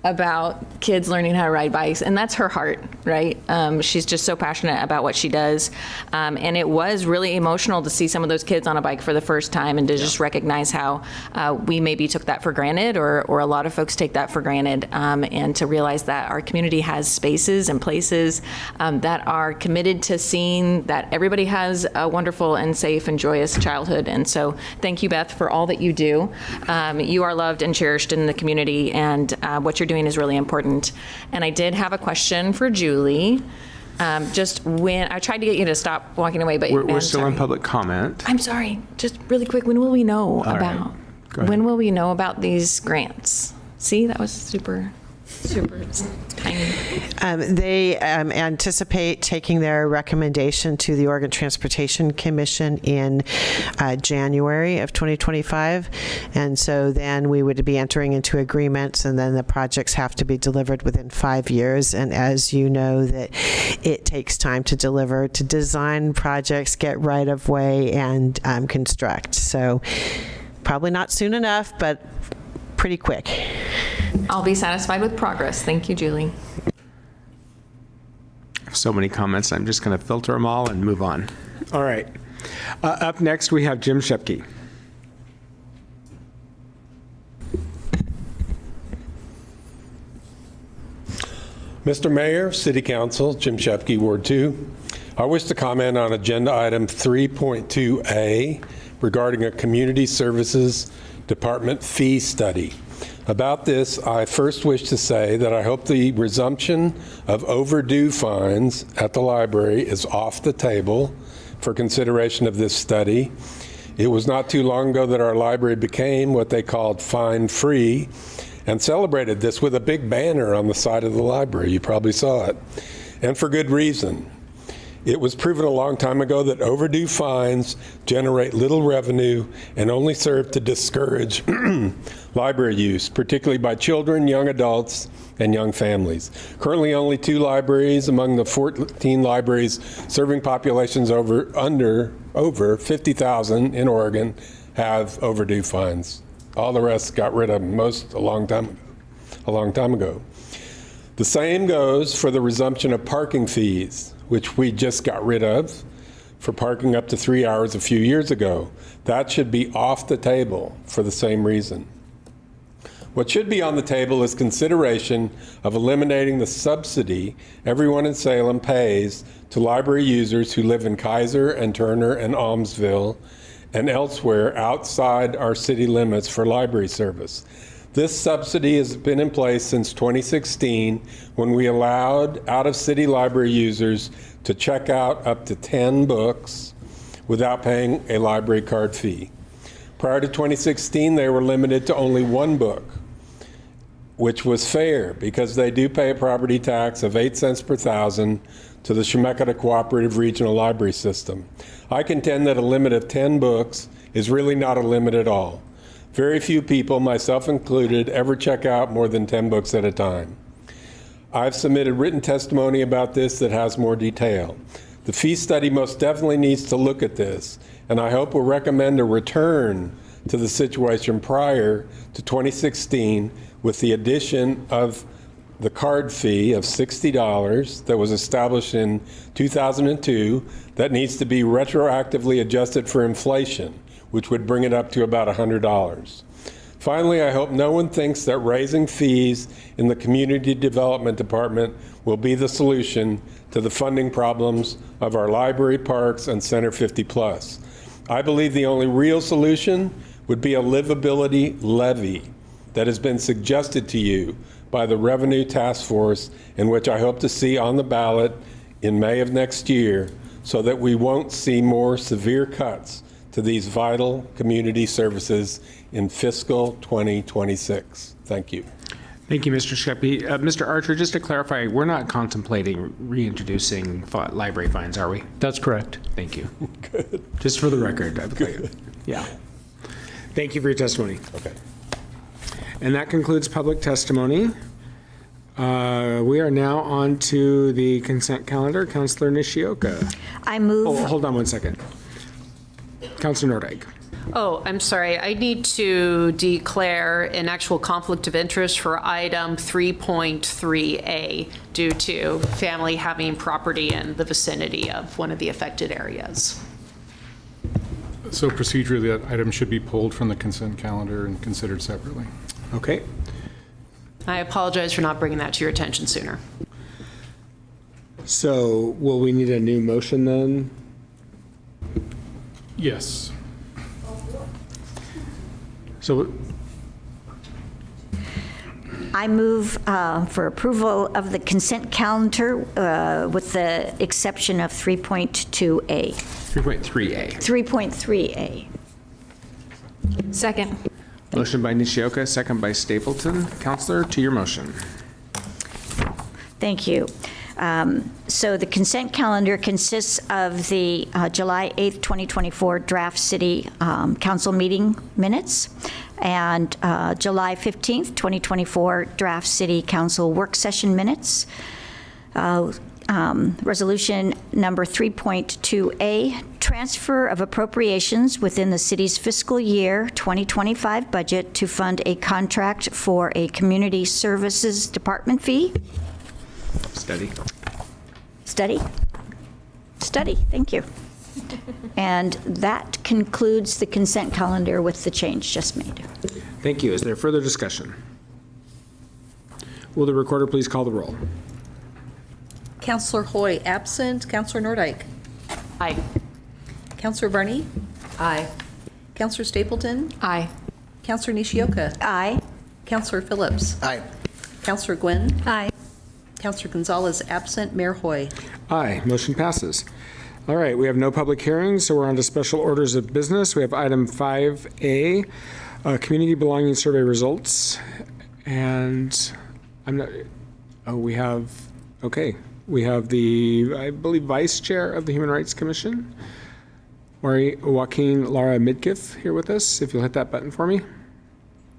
about kids learning how to ride bikes, and that's her heart, right? She's just so passionate about what she does, and it was really emotional to see some of those kids on a bike for the first time, and to just recognize how we maybe took that for granted, or a lot of folks take that for granted, and to realize that our community has spaces and places that are committed to seeing that everybody has a wonderful and safe and joyous childhood. And so thank you, Beth, for all that you do. You are loved and cherished in the community, and what you're doing is really important. And I did have a question for Julie. Just when I tried to get you to stop walking away, but We're still in public comment. I'm sorry. Just really quick. When will we know All about? right. Go ahead. When will we know about these grants? See, that was super tiny. They anticipate taking their recommendation to the Oregon Transportation Commission in January of 2025. And so then we would be entering into agreements, and then the projects have to be delivered within 5 years. And as you know, that it takes time to deliver, to design projects, get right of way, and construct. So probably not soon enough, but pretty quick. I'll be satisfied with progress. Thank you, Julie. so many comments. I'm just going to filter them all and move on. All right. Up next, we have Jim Shepke. Mr. Mayor, City Council, Jim Shepke, Ward 2. I wish to comment on Agenda Item 3.2A regarding a Community Services Department fee study. About this, I first wish to say that I hope the resumption of overdue fines at the library is off the table for consideration of this study. It was not too long ago that our library became what they called fine-free and celebrated this with a big banner on the side of the library. You probably saw it, and for good reason. It was proven a long time ago that overdue fines generate little revenue and only serve to discourage library use, particularly by children, young adults, and young families. Currently, only 2 libraries among the 14 libraries serving populations over 50,000 in Oregon have overdue fines. All the rest got rid of them, most a long time ago. The same goes for the resumption of parking fees, which we just got rid of for parking up to 3 hours a few years ago. That should be off the table for the same reason. What should be on the table is consideration of eliminating the subsidy everyone in Salem pays to library users who live in Kaiser and Turner and Almsville and elsewhere outside our city limits for library service. This subsidy has been in place since 2016 when we allowed out-of-city library users to check out up to 10 books without paying a library card fee. Prior to 2016, they were limited to only 1 book, which was fair because they do pay a property tax of 8 cents per thousand to the Chemeketa Cooperative Regional Library System. I contend that a limit of 10 books is really not a limit at all. Very few people, myself included, ever check out more than 10 books at a time. I've submitted written testimony about this that has more detail. The fee study most definitely needs to look at this, and I hope will recommend a return to the situation prior to 2016 with the addition of the card fee of $60 that was established in 2002 that needs to be retroactively adjusted for inflation, which would bring it up to about $100. Finally, I hope no one thinks that raising fees in the Community Development Department will be the solution to the funding problems of our library, parks, and Center 50+. I believe the only real solution would be a livability levy that has been suggested to you by the Revenue Task Force, in which I hope to see on the ballot in May of next year, so that we won't see more severe cuts to these vital community services in fiscal 2026. Thank you. Thank you, Mr. Shepke. Mr. Archer, just to clarify, we're not contemplating reintroducing library fines, are we? That's correct. Thank you. Good. Just for the record. Yeah. Thank you for your testimony. Okay. And that concludes public testimony. We are now on to the consent calendar. Councilor Nishioka. I move. Oh, hold on one second. Councilor Nordyke. Oh, I'm sorry. I need to declare an actual conflict of interest for item 3.3A due to family having property in the vicinity of one of the affected areas. So procedurally, that item should be pulled from the consent calendar and considered separately. Okay. I apologize for not bringing that to your attention sooner. So will we need a new motion then? Yes. So I move for approval of the consent calendar with the exception of 3.2A. 3.3A. 3.3A. Second. Motion by Nishioka, second by Stapleton. Councilor, to your motion. Thank you. So the consent calendar consists of the July 8th, 2024 draft city council meeting minutes and July 15th, 2024 draft city council work session minutes. Resolution number 3.2A, transfer of appropriations within the city's fiscal year 2025 budget to fund a contract for a community services department fee. Study. Study? Study, thank you. And that concludes the consent calendar with the change just made. Thank you. Is there further discussion? Will the recorder please call the roll? Counselor Hoy absent. Counselor Nordike. Aye. Counselor Barney. Aye. Counselor Stapleton. Aye. Counselor Nishioka. Aye. Counselor Phillips. Aye. Counselor Gwynn. Aye. Counselor Gonzalez absent. Mayor Hoy. Aye, motion passes. All right, we have no public hearings, so we're on to special orders of business. We have item 5A, community belonging survey results. And I'm not, we have the, I believe, Vice Chair of the Human Rights Commission, Joaquin Lara Midkiff, here with us. If you'll hit that button for me.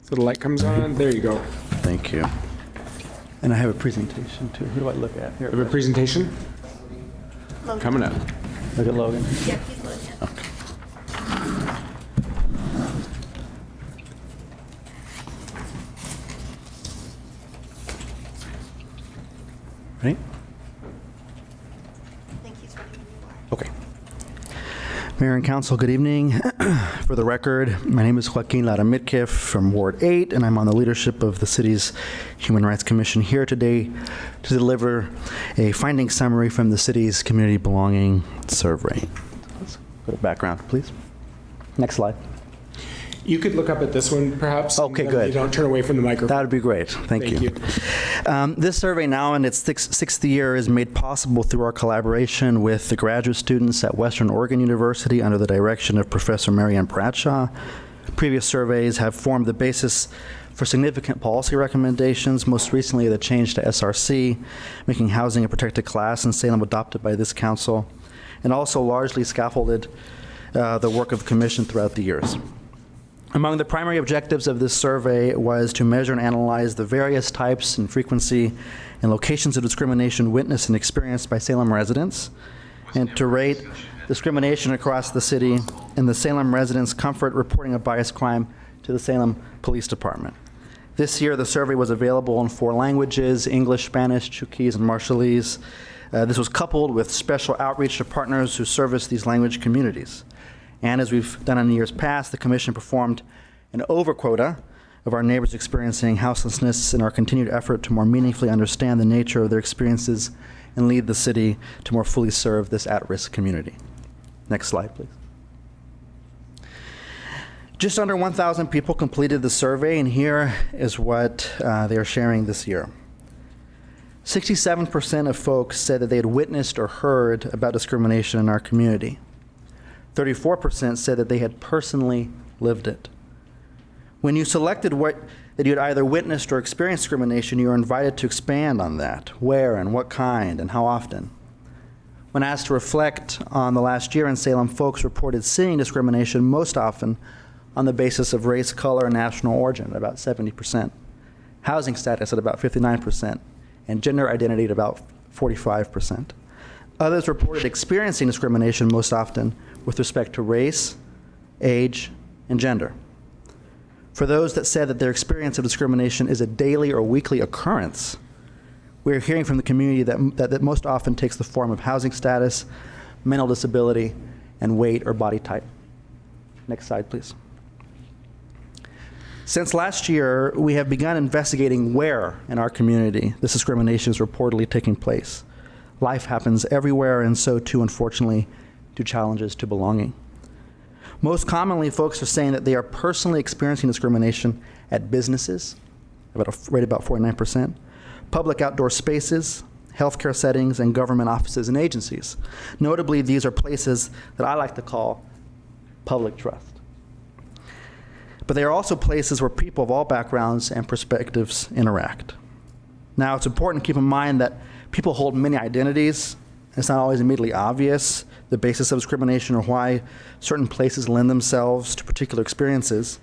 So the light comes on. There you go. Thank you. And I have a presentation too. Who do I look at? Here. Have a presentation? Coming up. Look at Logan. Yeah, he's looking. Okay. Ready? Okay. Mayor and Council, good evening. For the record, my name is Joaquin Lara Midkiff from Ward 8, and I'm on the leadership of the city's Human Rights Commission here today to deliver a finding summary from the city's Community Belonging Survey. Let's go to background, please. Next slide. You could look up at this one, perhaps. Okay, and good. You don't turn away from the microphone. That would be great. Thank you. This survey, now in its sixth year, is made possible through our collaboration with the graduate students at Western Oregon University under the direction of Professor Mary Ann Bradshaw. Previous surveys have formed the basis for significant policy recommendations, most recently the change to SRC, making housing a protected class in Salem adopted by this council, and also largely scaffolded the work of the commission throughout the years. Among the primary objectives of this survey was to measure and analyze the various types and frequency and locations of discrimination witnessed and experienced by Salem residents, and to rate discrimination across the city and the Salem residents' comfort reporting a biased crime to the Salem Police Department. This year, the survey was available in 4 languages: English, Spanish, Chuukese, and Marshallese. This was coupled with special outreach to partners who service these language communities. And as we've done in years past, the Commission performed an overquota of our neighbors experiencing houselessness in our continued effort to more meaningfully understand the nature of their experiences and lead the city to more fully serve this at-risk community. Next slide, please. Just under 1,000 people completed the survey, and here is what they are sharing this year. 67% of folks said that they had witnessed or heard about discrimination in our community. 34% said that they had personally lived it. When you selected that you had either witnessed or experienced discrimination, you were invited to expand on that. Where and what kind and how often. When asked to reflect on the last year in Salem, folks reported seeing discrimination most often on the basis of race, color, and national origin at about 70%, housing status at about 59%, and gender identity at about 45%. Others reported experiencing discrimination most often with respect to race, age, and gender. For those that said that their experience of discrimination is a daily or weekly occurrence, we're hearing from the community that most often takes the form of housing status, mental disability, and weight or body type. Next slide, please. Since last year, we have begun investigating where in our community this discrimination is reportedly taking place. Life happens everywhere, and so too, unfortunately, do challenges to belonging. Most commonly, folks are saying that they are personally experiencing discrimination at businesses, about a rate about 49%, public outdoor spaces, healthcare settings, and government offices and agencies. Notably, these are places that I like to call public trust. But they are also places where people of all backgrounds and perspectives interact. Now, it's important to keep in mind that people hold many identities. It's not always immediately obvious the basis of discrimination or why certain places lend themselves to particular experiences.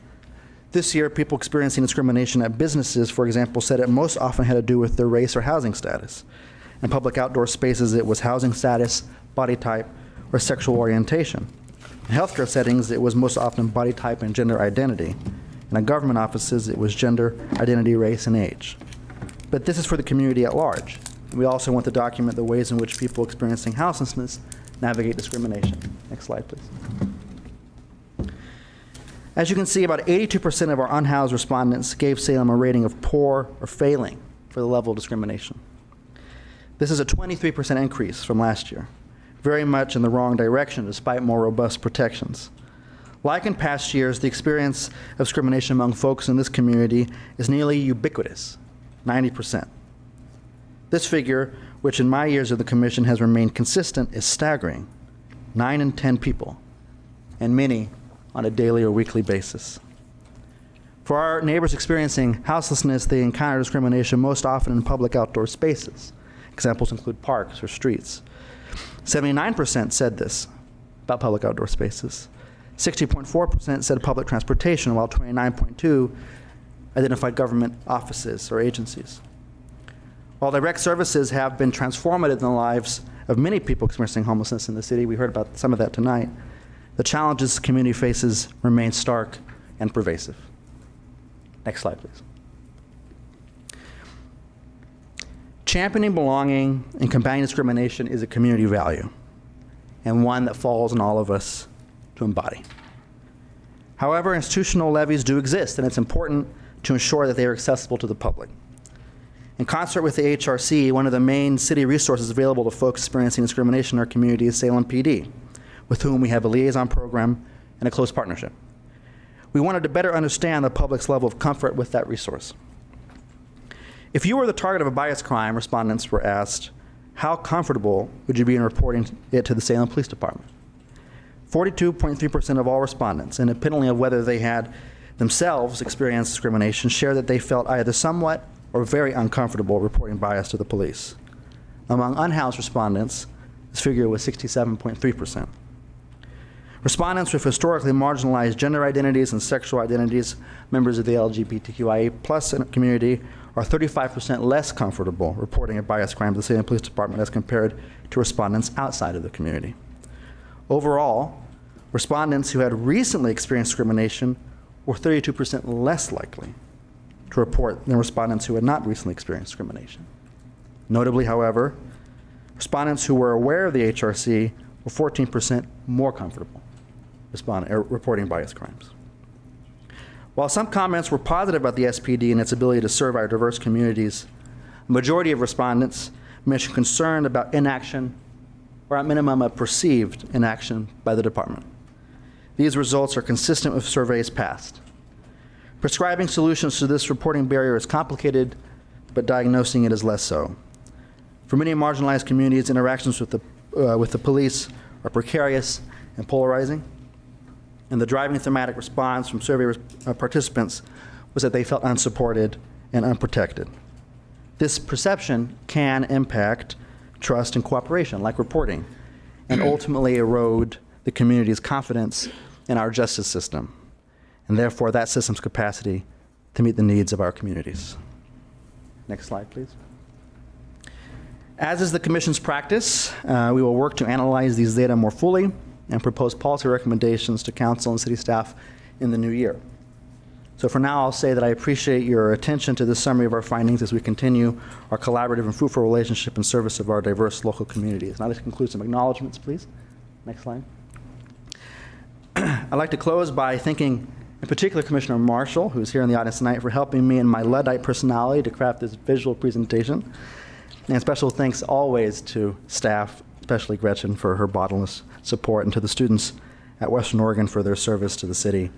This year, people experiencing discrimination at businesses, for example, said it most often had to do with their race or housing status. In public outdoor spaces, it was housing status, body type, or sexual orientation. In healthcare settings, it was most often body type and gender identity. And in government offices, it was gender, identity, race, and age. But this is for the community at large. We also want to document the ways in which people experiencing houselessness navigate discrimination. Next slide, please. As you can see, about 82% of our unhoused respondents gave Salem a rating of poor or failing for the level of discrimination. This is a 23% increase from last year, very much in the wrong direction despite more robust protections. Like in past years, the experience of discrimination among folks in this community is nearly ubiquitous, 90%. This figure, which in my years of the commission has remained consistent, is staggering, 9 in 10 people, and many on a daily or weekly basis. For our neighbors experiencing houselessness, they encounter discrimination most often in public outdoor spaces. Examples include parks or streets. 79% said this about public outdoor spaces. 60.4% said public transportation, while 29.2% identified government offices or agencies. While direct services have been transformative in the lives of many people experiencing homelessness in the city, we heard about some of that tonight, the challenges the community faces remain stark and pervasive. Next slide, please. Championing belonging and combating discrimination is a community value, and one that falls on all of us to embody. However, institutional levies do exist, and it's important to ensure that they are accessible to the public. In concert with the HRC, one of the main city resources available to folks experiencing discrimination in our community is Salem PD, with whom we have a liaison program and a close partnership. We wanted to better understand the public's level of comfort with that resource. If you were the target of a bias crime, respondents were asked, how comfortable would you be in reporting it to the Salem Police Department? 42.3% of all respondents, independently of whether they had themselves experienced discrimination, shared that they felt either somewhat or very uncomfortable reporting bias to the police. Among unhoused respondents, this figure was 67.3%. Respondents with historically marginalized gender identities and sexual identities, members of the LGBTQIA+ community, are 35% less comfortable reporting a bias crime to the Salem Police Department as compared to respondents outside of the community. Overall, respondents who had recently experienced discrimination were 32% less likely to report than respondents who had not recently experienced discrimination. Notably, however, respondents who were aware of the HRC were 14% more comfortable reporting bias crimes. While some comments were positive about the SPD and its ability to serve our diverse communities, a majority of respondents mentioned concern about inaction, or at minimum a perceived inaction by the department. These results are consistent with surveys past. Prescribing solutions to this reporting barrier is complicated, but diagnosing it is less so. For many marginalized communities, interactions with the police are precarious and polarizing, and the driving thematic response from survey participants was that they felt unsupported and unprotected. This perception can impact trust and cooperation, like reporting, and ultimately erode the community's confidence in our justice system, and therefore that system's capacity to meet the needs of our communities. Next slide, please. As is the Commission's practice, we will work to analyze these data more fully and propose policy recommendations to Council and City staff in the new year. So for now, I'll say that I appreciate your attention to this summary of our findings as we continue our collaborative and fruitful relationship in service of our diverse local communities. Now, this concludes some acknowledgments, please. Next slide. I'd like to close by thanking, in particular, Commissioner Marshall, who's here in the audience tonight, for helping me and my Luddite personality to craft this visual presentation. And special thanks always to staff, especially Gretchen, for her boundless support, and to the students at Western Oregon for their service to the city.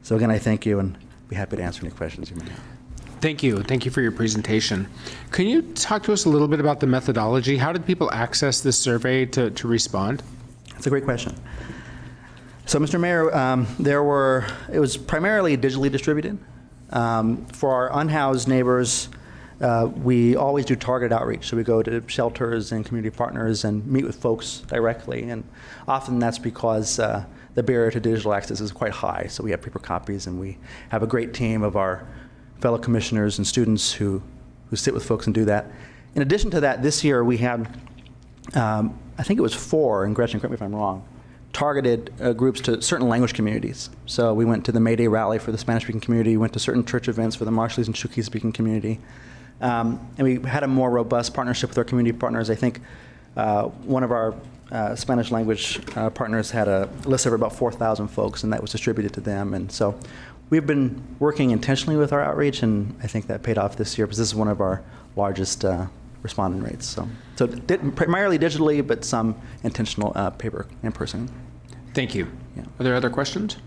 So again, I thank you and be happy to answer any questions you may have. Thank you. Thank you for your presentation. Can you talk to us a little bit about the methodology? How did people access this survey to respond? That's a great question. So, Mr. Mayor, it was primarily digitally distributed. For our unhoused neighbors, we always do targeted outreach. So we go to shelters and community partners and meet with folks directly. And often that's because the barrier to digital access is quite high. So we have paper copies, and we have a great team of our fellow commissioners and students who sit with folks and do that. In addition to that, this year we had, I think it was 4, and Gretchen, correct me if I'm wrong, targeted groups to certain language communities. So we went to the May Day rally for the Spanish-speaking community, went to certain church events for the Marshallese and Chukchi-speaking community, And we had a more robust partnership with our community partners. I think one of our Spanish language partners had a list of about 4,000 folks, and that was distributed to them. And so we've been working intentionally with our outreach, and I think that paid off this year because this is one of our largest respondent rates. So primarily digitally, but some intentional paper in person. Thank you. Yeah. Are there other questions?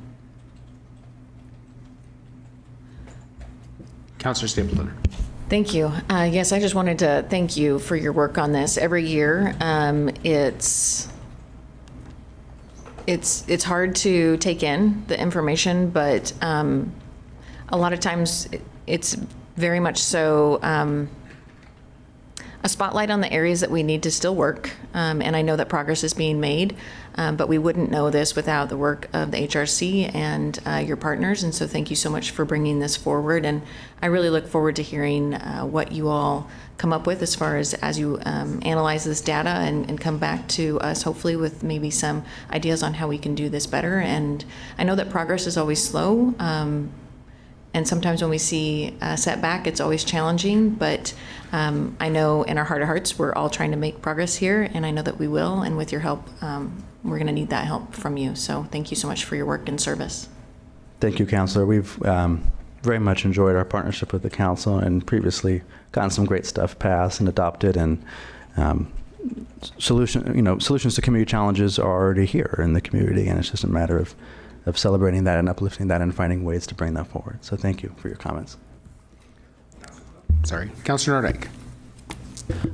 Councilor Stapleton. Thank you. Yes, I just wanted to thank you for your work on this. Every year, it's hard to take in the information, but a lot of times it's very much so a spotlight on the areas that we need to still work. And I know that progress is being made, but we wouldn't know this without the work of the HRC and your partners. And so thank you so much for bringing this forward. And I really look forward to hearing what you all come up with as you analyze this data and come back to us, hopefully with maybe some ideas on how we can do this better. And I know that progress is always slow. And sometimes when we see a setback, it's always challenging, but I know in our heart of hearts, we're all trying to make progress here, and I know that we will, and with your help, we're gonna need that help from you. So thank you so much for your work and service. Thank you, Councilor. We've very much enjoyed our partnership with the council and previously gotten some great stuff passed and adopted, and solutions to community challenges are already here in the community, and it's just a matter of celebrating that and uplifting that and finding ways to bring that forward. So thank you for your comments. Sorry. Councilor Nordyke.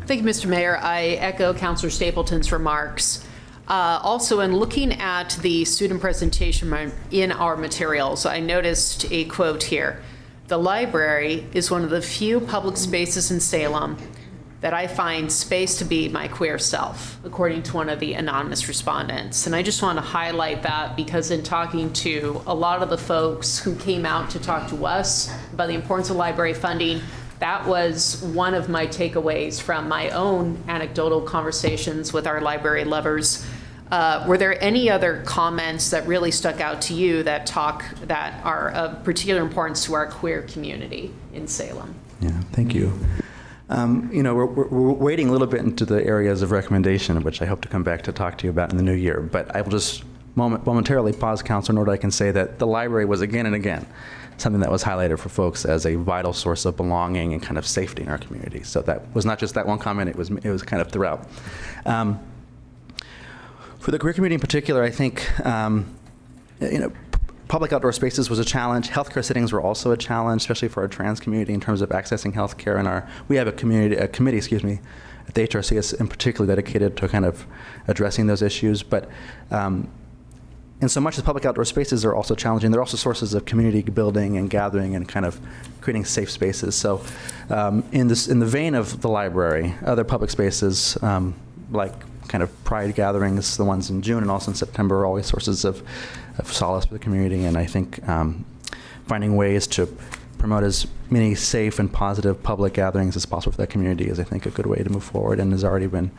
Thank you, Mr. Mayor. I echo Councilor Stapleton's remarks. Also, in looking at the student presentation in our materials, I noticed a quote here. The library is one of the few public spaces in Salem that I find space to be my queer self, according to one of the anonymous respondents. And I just want to highlight that because in talking to a lot of the folks who came out to talk to us about the importance of library funding, that was one of my takeaways from my own anecdotal conversations with our library lovers. Were there any other comments that really stuck out to you that are of particular importance to our queer community in Salem? Yeah, thank you. We're wading a little bit into the areas of recommendation, which I hope to come back to talk to you about in the new year. But I will just momentarily pause, Councilor Nordyke, and say that the library was again and again something that was highlighted for folks as a vital source of belonging and kind of safety in our community. So that was not just that one comment; it was kind of throughout. For the queer community in particular, I think public outdoor spaces was a challenge. Healthcare settings were also a challenge, especially for our trans community in terms of accessing healthcare. And we have a committee, at the HRC in particular dedicated to kind of addressing those issues. But in so much as public outdoor spaces are also challenging, they're also sources of community building and gathering and kind of creating safe spaces. So in the vein of the library, other public spaces like kind of pride gatherings, the ones in June and also in September, are always sources of solace for the community. And I think finding ways to promote as many safe and positive public gatherings as possible for that community is, I think, a good way to move forward, and has already been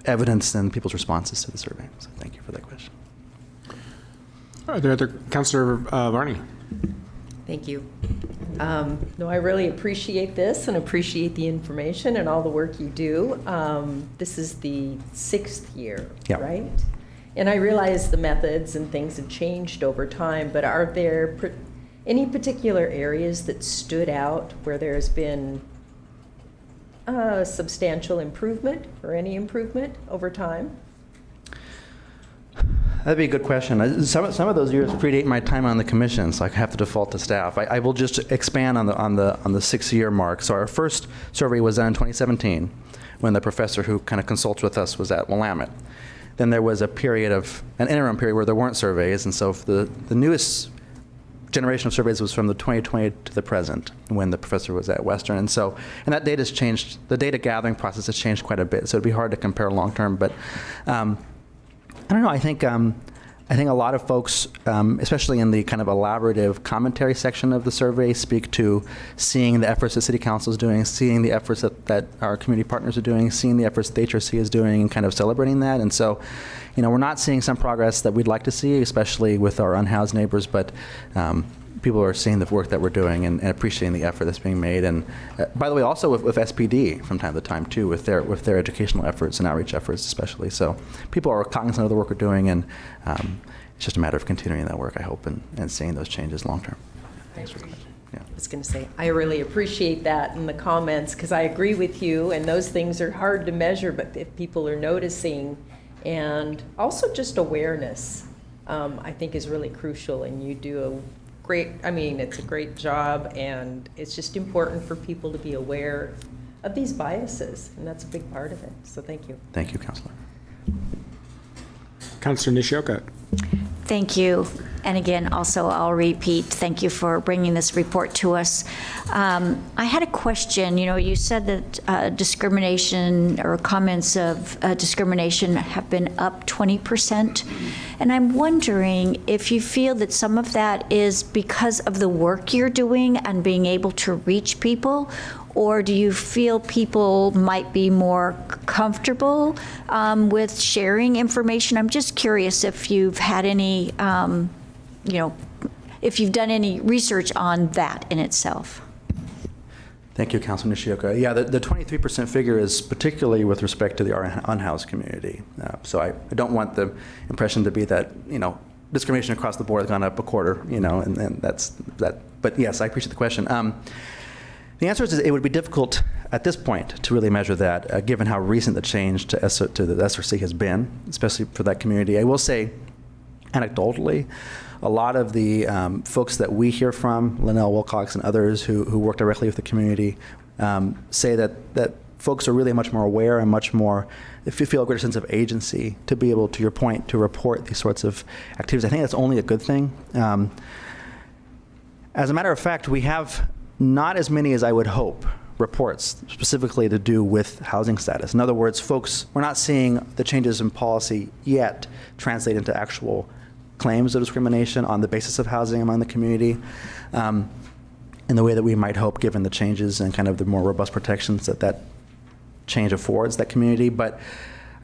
evidenced in people's responses to the survey. So thank you for that question. Are there other, Councilor Varney? Thank you. No, I really appreciate this and appreciate the information and all the work you do. This is the 6th year, yeah. Right? And I realize the methods and things have changed over time, but are there any particular areas that stood out where there's been substantial improvement or any improvement over time? That'd be a good question. Some of those years predate my time on the commission, so I have to default to staff. I will just expand on the 6-year mark. So our first survey was done in 2017, when the professor who kind of consults with us was at Willamette. Then there was an interim period where there weren't surveys, and so the newest generation of surveys was from the 2020 to the present, when the professor was at Western. And that data has changed. The data gathering process has changed quite a bit, so it'd be hard to compare long term. But I don't know. I think a lot of folks, especially in the kind of elaborative commentary section of the survey, speak to seeing the efforts that City Council is doing, seeing the efforts that our community partners are doing, seeing the efforts that the HRC is doing, and kind of celebrating that. And so, we're not seeing some progress that we'd like to see, especially with our unhoused neighbors. But people are seeing the work that we're doing and appreciating the effort that's being made. And by the way, also with SPD from time to time too, with their educational efforts and outreach efforts especially. So people are cognizant of the work we're doing, and it's just a matter of continuing that work, I hope, and seeing those changes long term. Thanks for the question. Yeah. I was going to say, I really appreciate that in the comments, because I agree with you, and those things are hard to measure, but if people are noticing, and also just awareness, I think is really crucial, and you do a great, I mean, it's a great job, and it's just important for people to be aware of these biases, and that's a big part of it, so thank you. Thank you, Councilor. Councilor Nishioka. Thank you. And again, also, I'll repeat, thank you for bringing this report to us. I had a question. You know, you said that discrimination or comments of discrimination have been up 20%. And I'm wondering if you feel that some of that is because of the work you're doing and being able to reach people, or do you feel people might be more comfortable with sharing information? I'm just curious if you've had any, if you've done any research on that in itself. Thank you, Councilor Nishioka. Yeah, the 23% figure is particularly with respect to the unhoused community. So I don't want the impression to be that, discrimination across the board has gone up a quarter, and that's that. But yes, I appreciate the question. The answer is it would be difficult at this point to really measure that, given how recent the change to the SRC has been, especially for that community. I will say, anecdotally, a lot of the folks that we hear from, Linnell Wilcox and others who work directly with the community, say that folks are really much more aware and much more, if you feel a greater sense of agency to be able, to your point, to report these sorts of activities. I think that's only a good thing. As a matter of fact, we have not as many as I would hope reports specifically to do with housing status. In other words, we're not seeing the changes in policy yet translate into actual claims of discrimination on the basis of housing among the community in the way that we might hope, given the changes and kind of the more robust protections that change affords that community. But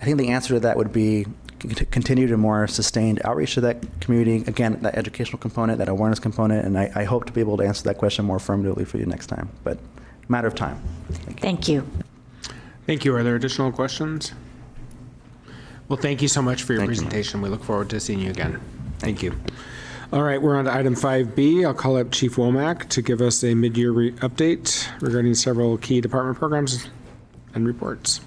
I think the answer to that would be continued and more sustained outreach to that community. Again, that educational component, that awareness component, and I hope to be able to answer that question more affirmatively for you next time. But matter of time. Thank you. Thank you. Are there additional questions? Well, thank you so much for your presentation. We look forward to seeing you again. Thank you. All right, we're on to item 5B. I'll call up Chief Womack to give us a mid-year update regarding several key department programs and reports.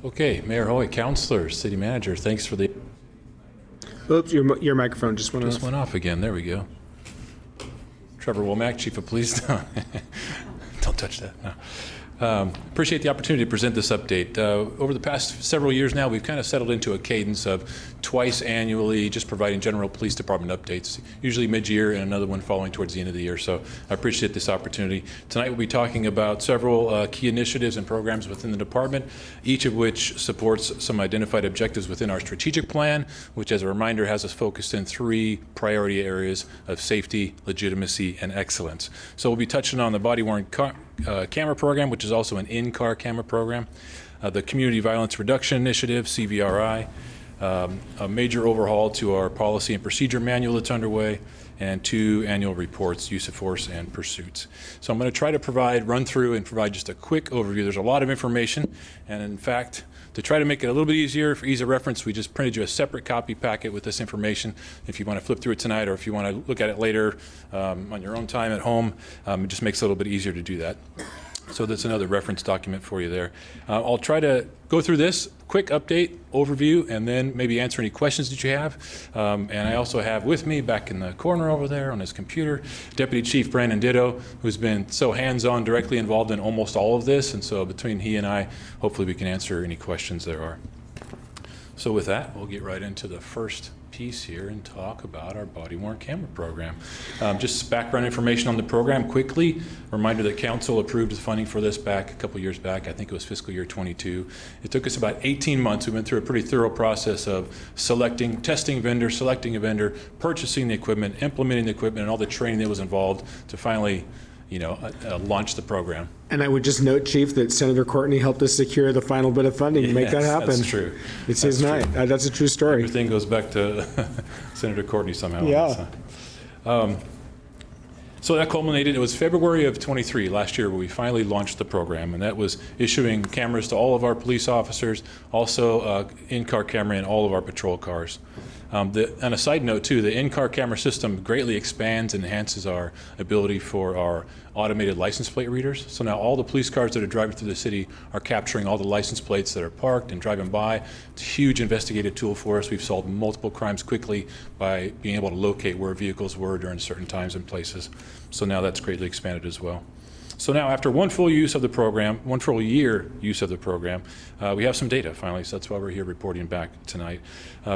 Okay, Mayor Hoy, Councilor, City Manager, thanks for the... Oops, your microphone just went off. Just went off again. There we go. Trevor Womack, Chief of Police. Don't touch that. No. Appreciate the opportunity to present this update. Over the past several years now, we've kind of settled into a cadence of twice annually just providing general police department updates, usually mid-year and another one following towards the end of the year. So I appreciate this opportunity. Tonight we'll be talking about several key initiatives and programs within the department, each of which supports some identified objectives within our strategic plan, which as a reminder has us focused in 3 priority areas of safety, legitimacy, and excellence. So we'll be touching on the body-worn camera program, which is also an in-car camera program, the Community Violence Reduction Initiative, CVRI, a major overhaul to our policy and procedure manual that's underway, and 2 annual reports, use of force and pursuits. So I'm going to try to run through and provide just a quick overview. There's a lot of information, and in fact, to try to make it a little bit easier for ease of reference, we just printed you a separate copy packet with this information. If you want to flip through it tonight, or if you want to look at it later on your own time at home, it just makes it a little bit easier to do that. So that's another reference document for you there. I'll try to go through this quick update, overview, and then maybe answer any questions that you have. And I also have with me, back in the corner over there on his computer, Deputy Chief Brandon Ditto, who's been so hands-on, directly involved in almost all of this. And so between he and I, hopefully we can answer any questions there are. So with that, we'll get right into the first piece here and talk about our body-worn camera program. Just background information on the program quickly. Reminder that council approved the funding for this back a couple years back. I think it was fiscal year 22. It took us about 18 months. We went through a pretty thorough process of testing vendor, selecting a vendor, purchasing the equipment, implementing the equipment, and all the training that was involved to finally, launch the program. And I would just note, Chief, that Senator Courtney helped us secure the final bit of funding to make that happen. That's true. It's his night. That's a true story. Everything goes back to Senator Courtney somehow. Yeah. So that culminated, it was February of 23 last year where we finally launched the program, and that was issuing cameras to all of our police officers, also in-car camera in all of our patrol cars. On a side note too, the in-car camera system greatly expands and enhances our ability for our automated license plate readers. So now all the police cars that are driving through the city are capturing all the license plates that are parked and driving by. It's a huge investigative tool for us. We've solved multiple crimes quickly by being able to locate where vehicles were during certain times and places. So now that's greatly expanded as well. So now, after one full year use of the program, we have some data finally, so that's why we're here reporting back tonight.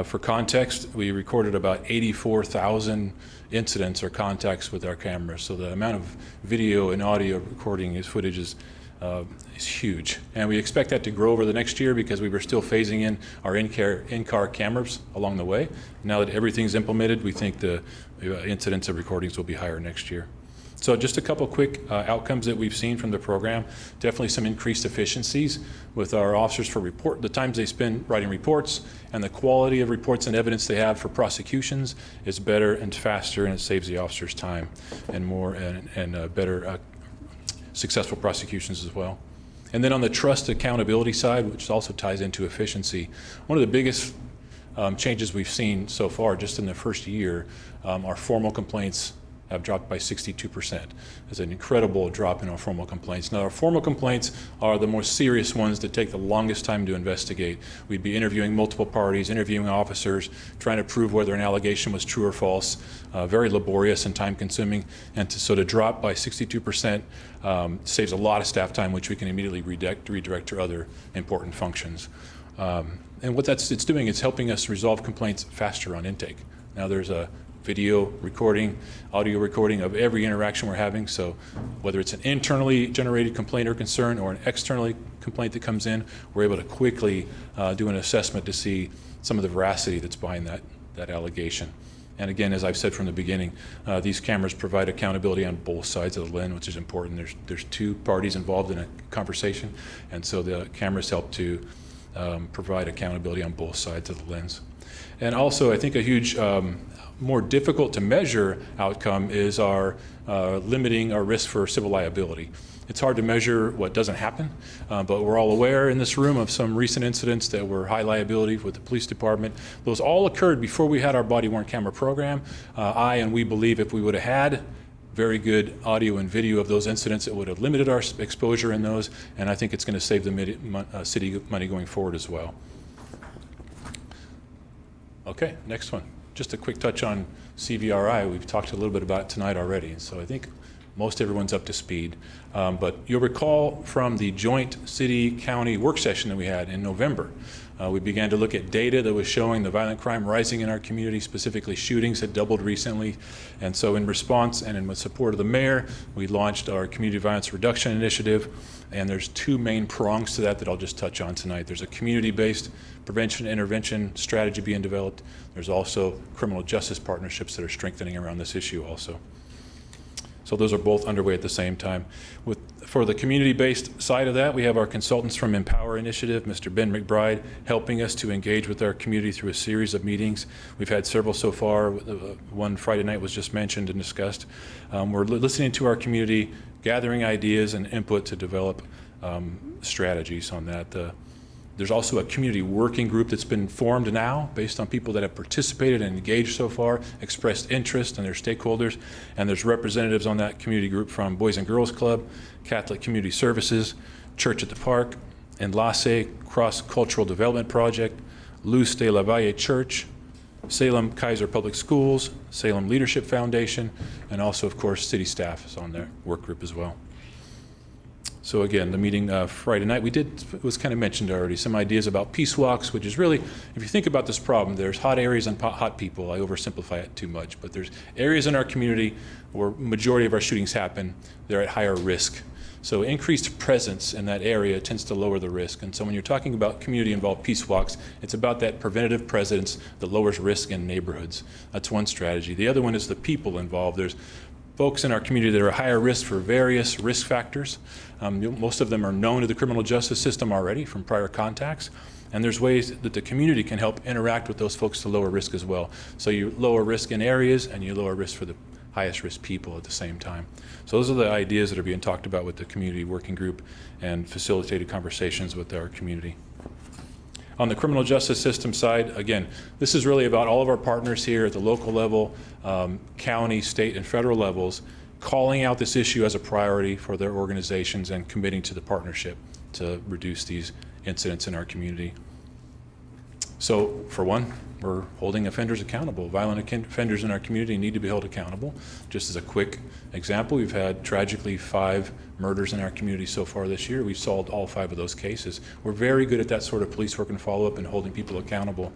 For context, we recorded about 84,000 incidents or contacts with our cameras, so the amount of video and audio recording footage is huge. And we expect that to grow over the next year because we were still phasing in our in-car cameras along the way. Now that everything's implemented, we think the incidents of recordings will be higher next year. So just a couple quick outcomes that we've seen from the program. Definitely some increased efficiencies with our officers for the times they spend writing reports, and the quality of reports and evidence they have for prosecutions is better and faster, and it saves the officers time and more and better successful prosecutions as well. And then on the trust accountability side, which also ties into efficiency, one of the biggest changes we've seen so far just in the first year, our formal complaints have dropped by 62%. It's an incredible drop in our formal complaints. Now, our formal complaints are the more serious ones that take the longest time to investigate. We'd be interviewing multiple parties, interviewing officers, trying to prove whether an allegation was true or false, very laborious and time-consuming. And so to drop by 62% saves a lot of staff time, which we can immediately redirect to other important functions. And what it's doing is helping us resolve complaints faster on intake. Now, there's a video recording, audio recording of every interaction we're having. So whether it's an internally generated complaint or concern or an externally complaint that comes in, we're able to quickly do an assessment to see some of the veracity that's behind that allegation. And again, as I've said from the beginning, these cameras provide accountability on both sides of the lens, which is important. There's two parties involved in a conversation, and so the cameras help to provide accountability on both sides of the lens. And also, I think a huge more difficult to measure outcome is our limiting our risk for civil liability. It's hard to measure what doesn't happen, but we're all aware in this room of some recent incidents that were high liability with the police department. Those all occurred before we had our body-worn camera program. We believe if we would have had very good audio and video of those incidents, it would have limited our exposure in those, and I think it's going to save the city money going forward as well. Okay, next one. Just a quick touch on CVRI. We've talked a little bit about it tonight already, so I think most everyone's up to speed. But you'll recall from the joint city-county work session that we had in November, we began to look at data that was showing the violent crime rising in our community, specifically shootings had doubled recently. And so in response and in support of the mayor, we launched our Community Violence Reduction Initiative. And there's two main prongs to that I'll just touch on tonight. There's a community-based prevention and intervention strategy being developed. There's also criminal justice partnerships that are strengthening around this issue also. So those are both underway at the same time. For the community-based side of that, we have our consultants from Empower Initiative, Mr. Ben McBride, helping us to engage with our community through a series of meetings. We've had several so far. One Friday night was just mentioned and discussed. We're listening to our community, gathering ideas and input to develop strategies on that. There's also a community working group that's been formed now based on people that have participated and engaged so far, expressed interest and their stakeholders. And there's representatives on that community group from Boys and Girls Club, Catholic Community Services, Church at the Park, Enlace Cross-Cultural Development Project, Luz de la Valle Church, Salem Kaiser Public Schools, Salem Leadership Foundation, and also, of course, city staff is on their work group as well. So again, the meeting Friday night, it was kind of mentioned already, some ideas about peace walks, which is really, if you think about this problem, there's hot areas and hot people. I oversimplify it too much, but there's areas in our community where majority of our shootings happen. They're at higher risk. So increased presence in that area tends to lower the risk. And so when you're talking about community-involved peace walks, it's about that preventative presence that lowers risk in neighborhoods. That's one strategy. The other one is the people involved. There's folks in our community that are at higher risk for various risk factors. Most of them are known to the criminal justice system already from prior contacts. And there's ways that the community can help interact with those folks to lower risk as well. So you lower risk in areas and you lower risk for the highest risk people at the same time. So those are the ideas that are being talked about with the community working group and facilitated conversations with our community. On the criminal justice system side, again, this is really about all of our partners here at the local level, county, state, and federal levels, calling out this issue as a priority for their organizations and committing to the partnership to reduce these incidents in our community. So for one, we're holding offenders accountable. Violent offenders in our community need to be held accountable. Just as a quick example, we've had tragically 5 murders in our community so far this year. We've solved all 5 of those cases. We're very good at that sort of police work and follow-up and holding people accountable.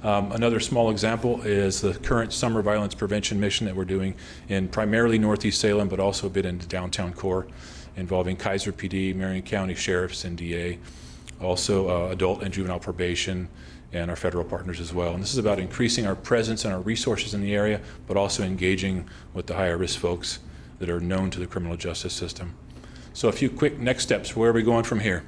Another small example is the current summer violence prevention mission that we're doing in primarily Northeast Salem, but also a bit into downtown core, involving Kaiser PD, Marion County Sheriffs, and DA, also adult and juvenile probation, and our federal partners as well. And this is about increasing our presence and our resources in the area, but also engaging with the higher risk folks that are known to the criminal justice system. So a few quick next steps. Where are we going from here?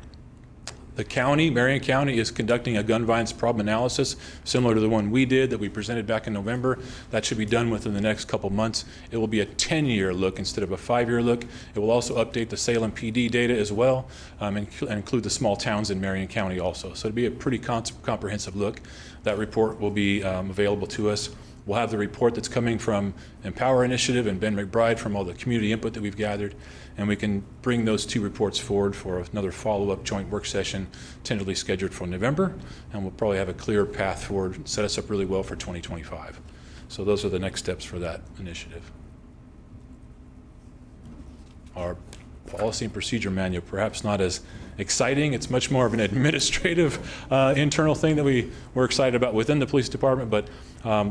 The county, Marion County, is conducting a gun violence problem analysis similar to the one we did that we presented back in November. That should be done within the next couple months. It will be a 10-year look instead of a 5-year look. It will also update the Salem PD data as well, and include the small towns in Marion County also. So it'll be a pretty comprehensive look. That report will be available to us. We'll have the report that's coming from Empower Initiative and Ben McBride from all the community input that we've gathered, and we can bring those 2 reports forward for another follow-up joint work session tentatively scheduled for November, and we'll probably have a clear path forward, set us up really well for 2025. So those are the next steps for that initiative. Our policy and procedure manual, perhaps not as exciting. It's much more of an administrative internal thing that we're excited about within the police department, but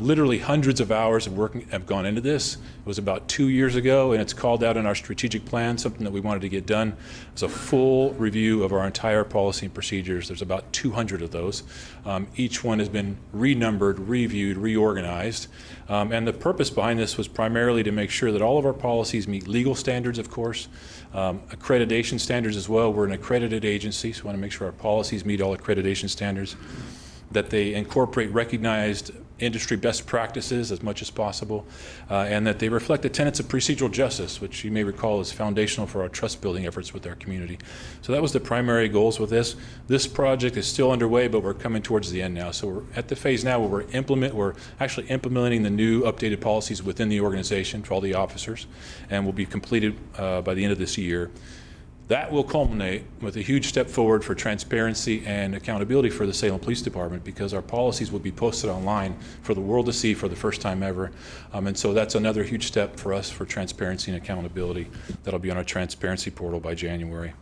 literally hundreds of hours of work have gone into this. It was about 2 years ago, and it's called out in our strategic plan, something that we wanted to get done. It's a full review of our entire policy and procedures. There's about 200 of those. Each one has been renumbered, reviewed, reorganized. And the purpose behind this was primarily to make sure that all of our policies meet legal standards, of course, accreditation standards as well. We're an accredited agency, so we want to make sure our policies meet all accreditation standards, that they incorporate recognized industry best practices as much as possible, and that they reflect the tenets of procedural justice, which you may recall is foundational for our trust building efforts with our community. So that was the primary goals with this. This project is still underway, but we're coming towards the end now. So we're at the phase now where we're actually implementing the new updated policies within the organization for all the officers, and will be completed by the end of this year. That will culminate with a huge step forward for transparency and accountability for the Salem Police Department, because our policies will be posted online for the world to see for the first time ever. And so that's another huge step for us for transparency and accountability. That'll be on our transparency portal by January.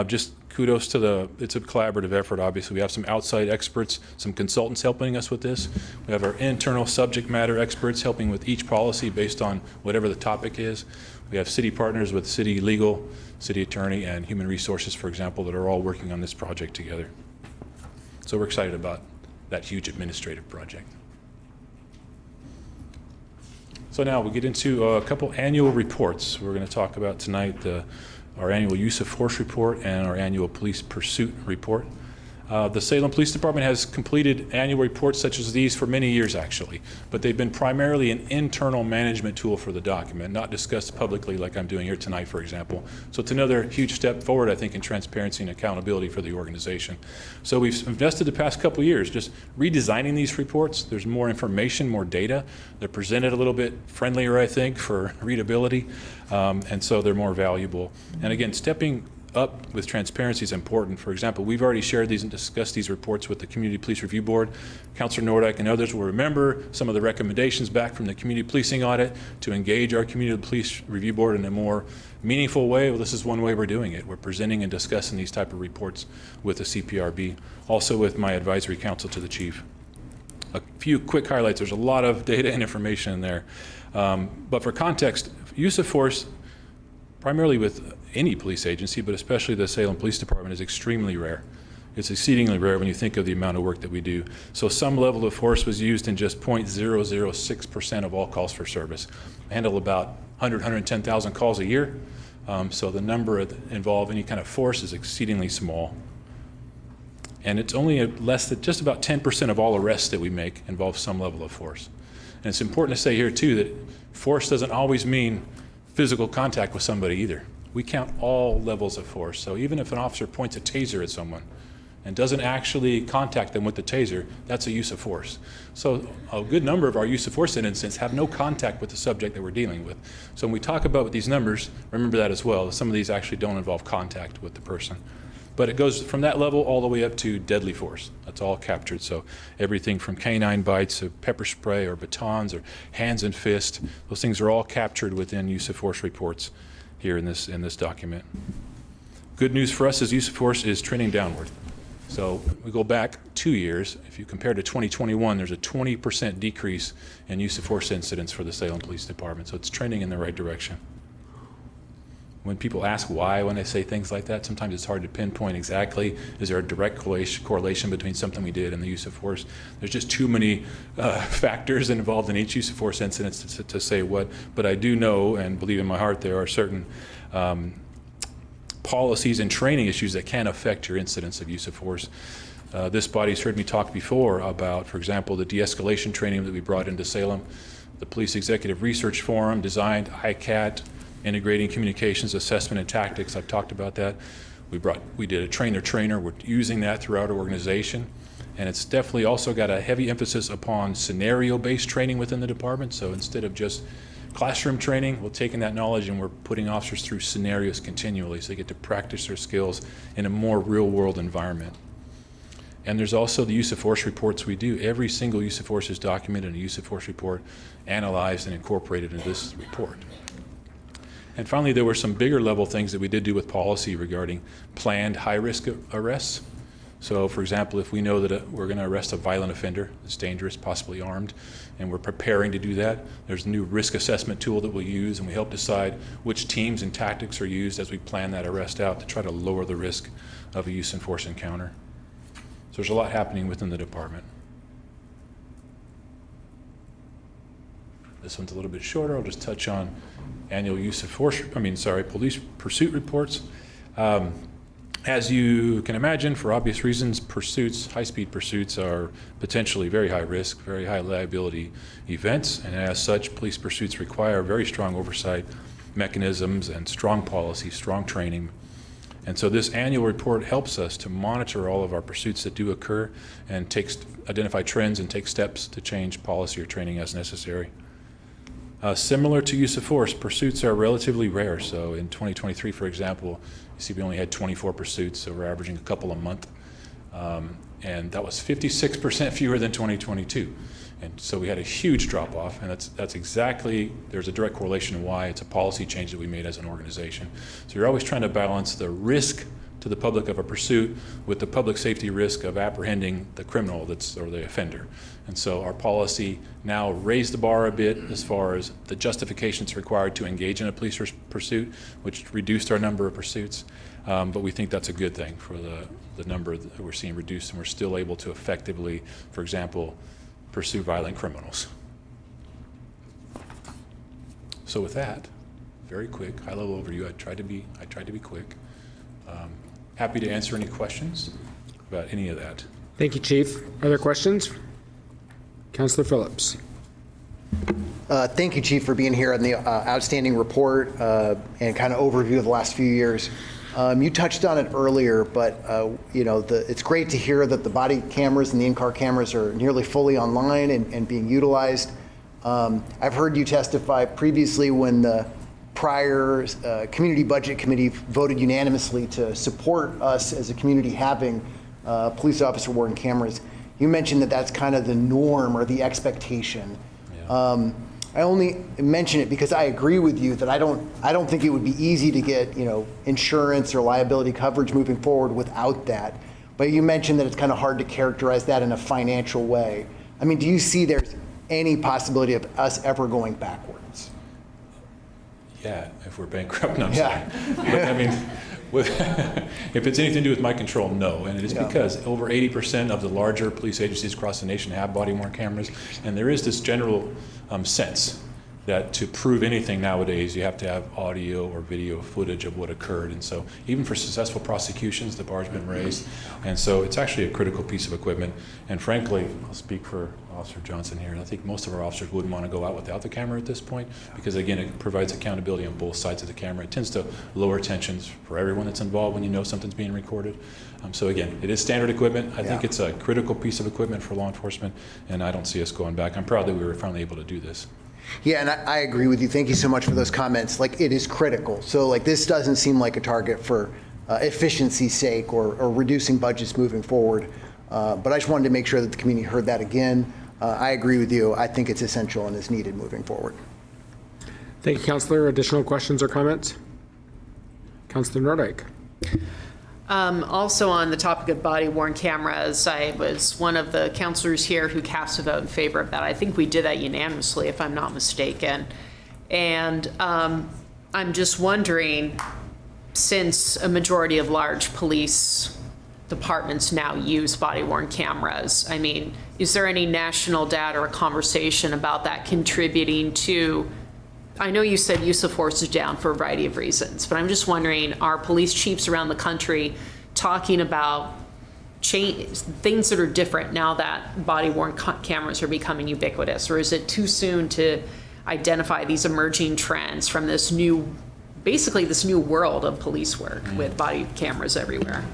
Just kudos to it's a collaborative effort, obviously. We have some outside experts, some consultants helping us with this. We have our internal subject matter experts helping with each policy based on whatever the topic is. We have city partners with city legal, city attorney, and human resources, for example, that are all working on this project together. So we're excited about that huge administrative project. So now we get into a couple annual reports. We're going to talk about tonight our annual use of force report and our annual police pursuit report. The Salem Police Department has completed annual reports such as these for many years, actually, but they've been primarily an internal management tool for the document, not discussed publicly like I'm doing here tonight, for example. So it's another huge step forward, I think, in transparency and accountability for the organization. So we've invested the past couple of years just redesigning these reports. There's more information, more data. They're presented a little bit friendlier, I think, for readability, and so they're more valuable. And again, stepping up with transparency is important. For example, we've already shared these and discussed these reports with the Community Police Review Board. Councilor Nordyke and others will remember some of the recommendations back from the community policing audit to engage our Community Police Review Board in a more meaningful way. Well, this is one way we're doing it. We're presenting and discussing these type of reports with the CPRB, also with my advisory council to the chief. A few quick highlights. There's a lot of data and information in there. But for context, use of force, primarily with any police agency, but especially the Salem Police Department, is extremely rare. It's exceedingly rare when you think of the amount of work that we do. So some level of force was used in just 0.006% of all calls for service. I handle about 110,000 calls a year. So the number that involve any kind of force is exceedingly small. And it's only less than just about 10% of all arrests that we make involve some level of force. And it's important to say here too that force doesn't always mean physical contact with somebody either. We count all levels of force. So even if an officer points a taser at someone and doesn't actually contact them with the taser, that's a use of force. So a good number of our use of force incidents have no contact with the subject that we're dealing with. So when we talk about these numbers, remember that as well. Some of these actually don't involve contact with the person. But it goes from that level all the way up to deadly force. That's all captured. So everything from canine bites to pepper spray or batons or hands and fists, those things are all captured within use of force reports here in this document. Good news for us is use of force is trending downward. So we go back 2 years. If you compare to 2021, there's a 20% decrease in use of force incidents for the Salem Police Department. So it's trending in the right direction. When people ask why when they say things like that, sometimes it's hard to pinpoint exactly, is there a direct correlation between something we did and the use of force? There's just too many factors involved in each use of force incident to say what, but I do know and believe in my heart there are certain policies and training issues that can affect your incidence of use of force. This body's heard me talk before about, for example, the de-escalation training that we brought into Salem, the Police Executive Research Forum designed ICAT, integrating communications, assessment, and tactics. I've talked about that. We did a trainer-trainer. We're using that throughout our organization. And it's definitely also got a heavy emphasis upon scenario-based training within the department. So instead of just classroom training, we're taking that knowledge and we're putting officers through scenarios continually so they get to practice their skills in a more real-world environment. And there's also the use of force reports we do. Every single use of force is documented in a use of force report, analyzed and incorporated into this report. And finally, there were some bigger level things that we did do with policy regarding planned high-risk arrests. So, for example, if we know that we're going to arrest a violent offender that's dangerous, possibly armed, and we're preparing to do that, there's a new risk assessment tool that we'll use, and we help decide which teams and tactics are used as we plan that arrest out to try to lower the risk of a use and force encounter. So there's a lot happening within the department. This one's a little bit shorter. I'll just touch on annual use of force, police pursuit reports. As you can imagine, for obvious reasons, pursuits, high-speed pursuits are potentially very high risk, very high liability events, and as such, police pursuits require very strong oversight mechanisms and strong policy, strong training. And so this annual report helps us to monitor all of our pursuits that do occur and identify trends and take steps to change policy or training as necessary. Similar to use of force, pursuits are relatively rare. So in 2023, for example, you see we only had 24 pursuits, so we're averaging a couple a month. And that was 56% fewer than 2022. And so we had a huge drop off, and that's exactly, there's a direct correlation why it's a policy change that we made as an organization. So you're always trying to balance the risk to the public of a pursuit with the public safety risk of apprehending the criminal or the offender. And so our policy now raised the bar a bit as far as the justifications required to engage in a police pursuit, which reduced our number of pursuits. But we think that's a good thing for the number that we're seeing reduced, and we're still able to effectively, for example, pursue violent criminals. So with that, very quick, high-level overview. I tried to be quick. Happy to answer any questions about any of that. Thank you, Chief. Are there questions? Councilor Phillips. Thank you, Chief, for being here on the outstanding report and kind of overview of the last few years. You touched on it earlier, but it's great to hear that the body cameras and the in-car cameras are nearly fully online and being utilized. I've heard you testify previously when the prior Community Budget Committee voted unanimously to support us as a community having police officer worn cameras. You mentioned that that's kind of the norm or the expectation. Yeah. I only mention it because I agree with you that I don't think it would be easy to get insurance or liability coverage moving forward without that. But you mentioned that it's kind of hard to characterize that in a financial way. I mean, do you see there's any possibility of us ever going backwards? Yeah, if we're bankrupt, no, I'm sorry. But, I mean, if it's anything to do with my control, no. And it is because over 80% of the larger police agencies across the nation have body-worn cameras. And there is this general sense that to prove anything nowadays, you have to have audio or video footage of what occurred. And so even for successful prosecutions, the bar's been raised. And so it's actually a critical piece of equipment. And frankly, I'll speak for Officer Johnson here. I think most of our officers wouldn't want to go out without the camera at this point because, again, it provides accountability on both sides of the camera. It tends to lower tensions for everyone that's involved when you know something's being recorded. So again, it is standard equipment. I think it's a critical piece of equipment for law enforcement, and I don't see us going back. I'm proud that we were finally able to do this. Yeah, and I agree with you. Thank you so much for those comments. Like, it is critical. So, like, this doesn't seem like a target for efficiency's sake or reducing budgets moving forward. But I just wanted to make sure that the community heard that again. I agree with you. I think it's essential and is needed moving forward. Thank you, Councilor. Additional questions or comments? Councilor Nordyke. Also on the topic of body-worn cameras, I was one of the counselors here who cast a vote in favor of that. I think we did that unanimously, if I'm not mistaken. And I'm just wondering, since a majority of large police departments now use body-worn cameras, I mean, is there any national data or conversation about that contributing to, I know you said use of force is down for a variety of reasons, but I'm just wondering, are police chiefs around the country talking about things that are different now that body-worn cameras are becoming ubiquitous? Or is it too soon to identify these emerging trends from this new, basically this new world of police work with body cameras everywhere?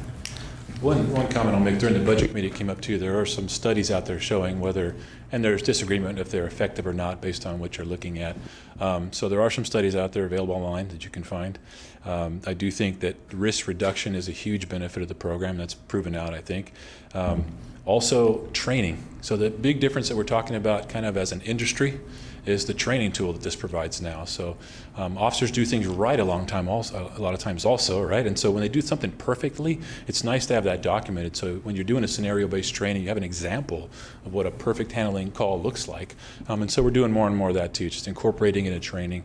One comment I'll make, during the budget committee it came up too, there are some studies out there showing whether, and there's disagreement if they're effective or not based on what you're looking at. So there are some studies out there available online that you can find. I do think that risk reduction is a huge benefit of the program. That's proven out, I think. Also, training. So the big difference that we're talking about kind of as an industry is the training tool that this provides now. So officers do things right a lot of times also, right? And so when they do something perfectly, it's nice to have that documented. So when you're doing a scenario-based training, you have an example of what a perfect handling call looks like. And so we're doing more and more of that too, just incorporating it in training.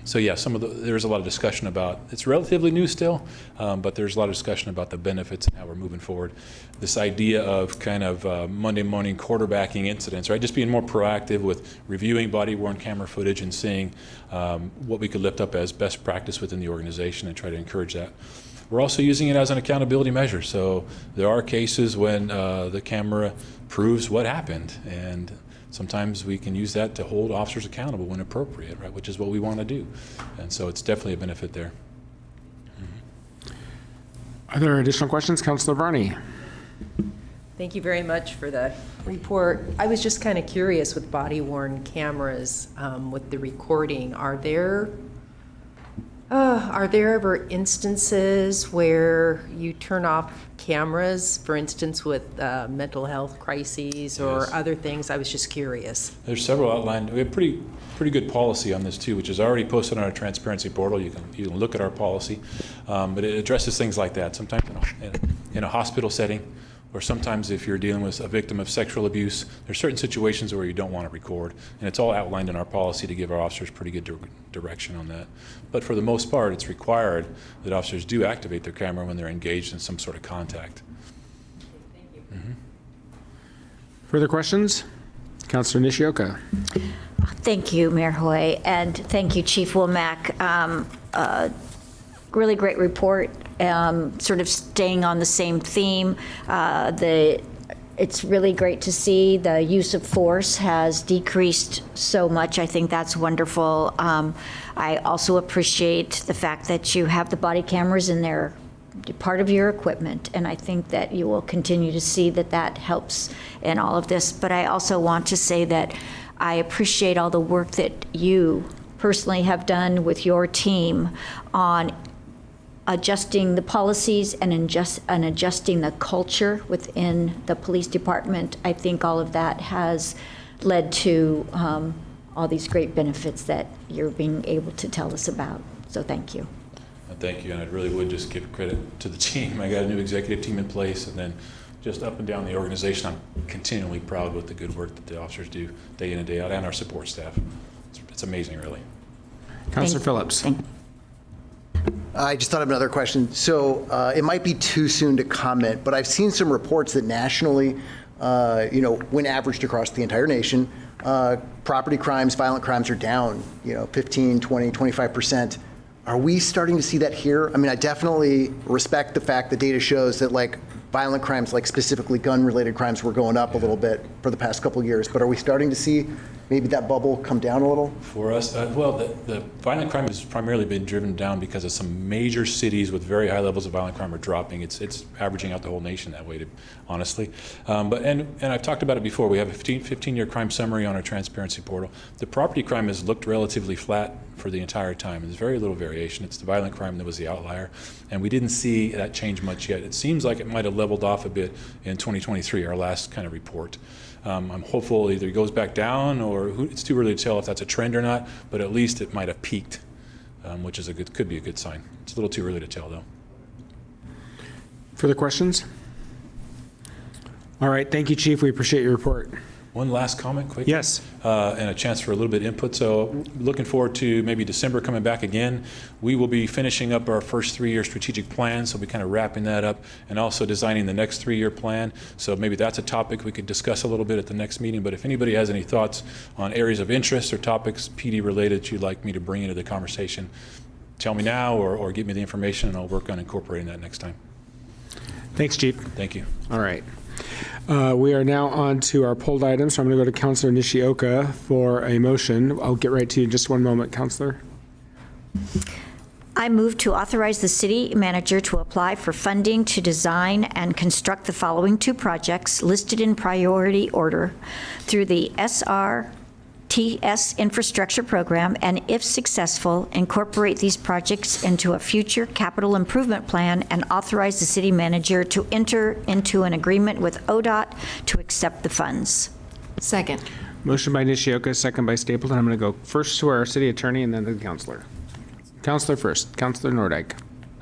So yeah, there's a lot of discussion about, it's relatively new still, but there's a lot of discussion about the benefits and how we're moving forward. This idea of kind of Monday morning quarterbacking incidents, right? Just being more proactive with reviewing body-worn camera footage and seeing what we could lift up as best practice within the organization and try to encourage that. We're also using it as an accountability measure. So there are cases when the camera proves what happened, and sometimes we can use that to hold officers accountable when appropriate, right? Which is what we want to do. And so it's definitely a benefit there. Are there additional questions? Councilor Varney. Thank you very much for the report. I was just kind of curious with body-worn cameras, with the recording. Are there ever instances where you turn off cameras, for instance, with mental health crises or other things? I was just curious. There's several outlined. We have pretty good policy on this too, which is already posted on our transparency portal. You can look at our policy, but it addresses things like that. Sometimes in a hospital setting, or sometimes if you're dealing with a victim of sexual abuse, there's certain situations where you don't want to record, and it's all outlined in our policy to give our officers pretty good direction on that. But for the most part, it's required that officers do activate their camera when they're engaged in some sort of contact. Thank you. Mm-hmm. Further questions? Councilor Nishioka. Thank you, Mayor Hoy, and thank you, Chief Womack. Really great report, sort of staying on the same theme. It's really great to see the use of force has decreased so much. I think that's wonderful. I also appreciate the fact that you have the body cameras in there, part of your equipment, and I think that you will continue to see that helps in all of this. But I also want to say that I appreciate all the work that you personally have done with your team on adjusting the policies and adjusting the culture within the police department. I think all of that has led to all these great benefits that you're being able to tell us about. So thank you. Thank you, and I really would just give credit to the team. I got a new executive team in place, and then just up and down the organization, I'm continually proud with the good work that the officers do day in and day out, and our support staff. It's amazing, really. Councilor Phillips. I just thought of another question. So it might be too soon to comment, but I've seen some reports that nationally, when averaged across the entire nation, property crimes, violent crimes are down, 15, 20, 25%. Are we starting to see that here? I mean, I definitely respect the fact that data shows that violent crimes, specifically gun-related crimes, were going up a little bit for the past couple of years. But are we starting to see maybe that bubble come down a little? For us, the violent crime has primarily been driven down because of some major cities with very high levels of violent crime are dropping. It's averaging out the whole nation that way, honestly. And I've talked about it before. We have a 15-year crime summary on our transparency portal. The property crime has looked relatively flat for the entire time. There's very little variation. It's the violent crime that was the outlier, and we didn't see that change much yet. It seems like it might have leveled off a bit in 2023, our last kind of report. I'm hopeful either it goes back down or it's too early to tell if that's a trend or not, but at least it might have peaked, which is could be a good sign. It's a little too early to tell, though. Further questions? All right, thank you, Chief. We appreciate your report. One last comment, quickly. Yes. And a chance for a little bit of input. So looking forward to maybe December coming back again. We will be finishing up our first 3-year strategic plan, so we'll be kind of wrapping that up and also designing the next 3-year plan. So maybe that's a topic we could discuss a little bit at the next meeting. But if anybody has any thoughts on areas of interest or topics PD related that you'd like me to bring into the conversation, tell me now or give me the information and I'll work on incorporating that next time. Thanks, Chief. Thank you. All right. We are now on to our pulled items. So I'm going to go to Councilor Nishioka for a motion. I'll get right to you in just one moment, Councilor. I move to authorize the city manager to apply for funding to design and construct the following 2 projects listed in priority order through the SRTS infrastructure program, and if successful, incorporate these projects into a future capital improvement plan and authorize the city manager to enter into an agreement with ODOT to accept the funds. Second. Motion by Nishioka, second by Stapleton. I'm going to go first to our city attorney and then to the councilor. Councilor first. Councilor Nordyke.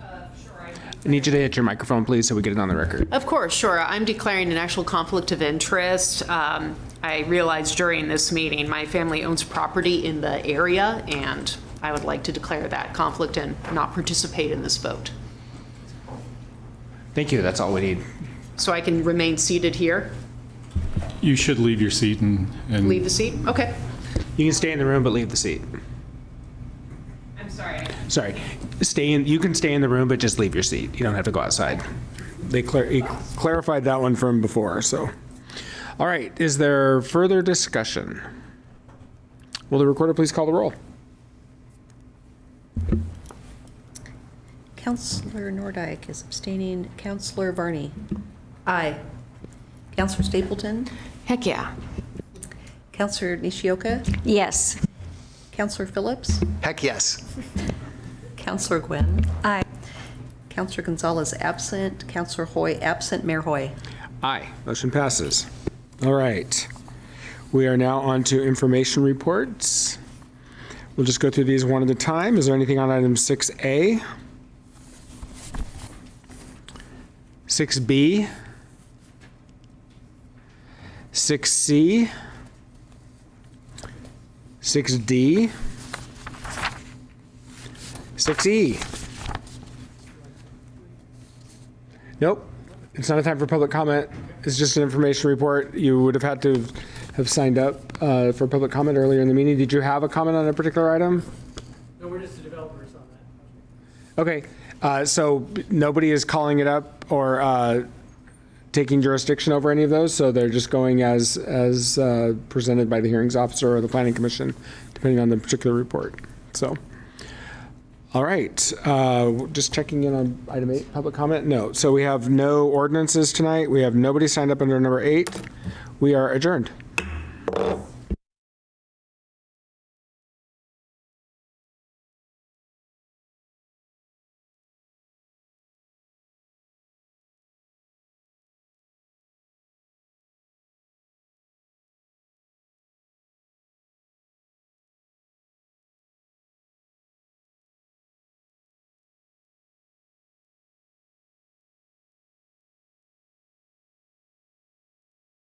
I need you to hit your microphone, please, so we get it on the record. Of course, sure. I'm declaring an actual conflict of interest. I realized during this meeting, my family owns property in the area, and I would like to declare that conflict and not participate in this vote. Thank you. That's all we need. So I can remain seated here? You should leave your seat and Leave the seat? Okay. You can stay in the room, but leave the seat. I'm sorry. Sorry. You can stay in the room, but just leave your seat. You don't have to go outside. They clarified that one from before, so. All right, is there further discussion? Will the recorder please call the roll? Councilor Nordyke is abstaining. Councilor Varney? Aye. Councilor Stapleton? Heck yeah. Councilor Nishioka? Yes. Councilor Phillips? Heck yes. Councilor Gwynn? Aye. Councilor Gonzalez absent. Councilor Hoy absent. Mayor Hoy? Aye. Motion passes. All right. We are now on to information reports. We'll just go through these one at a time. Is there anything on item 6A? 6B? 6C? 6D? 6E? Nope. It's not a time for public comment. It's just an information report. You would have had to have signed up for public comment earlier in the meeting. Did you have a comment on a particular item? No, we're just the developers on that. Okay. So nobody is calling it up or taking jurisdiction over any of those, so they're just going as presented by the hearings officer or the planning commission, depending on the particular report. So, all right, just checking in on item 8, public comment. No, so we have no ordinances tonight. We have nobody signed up under number 8. We are adjourned.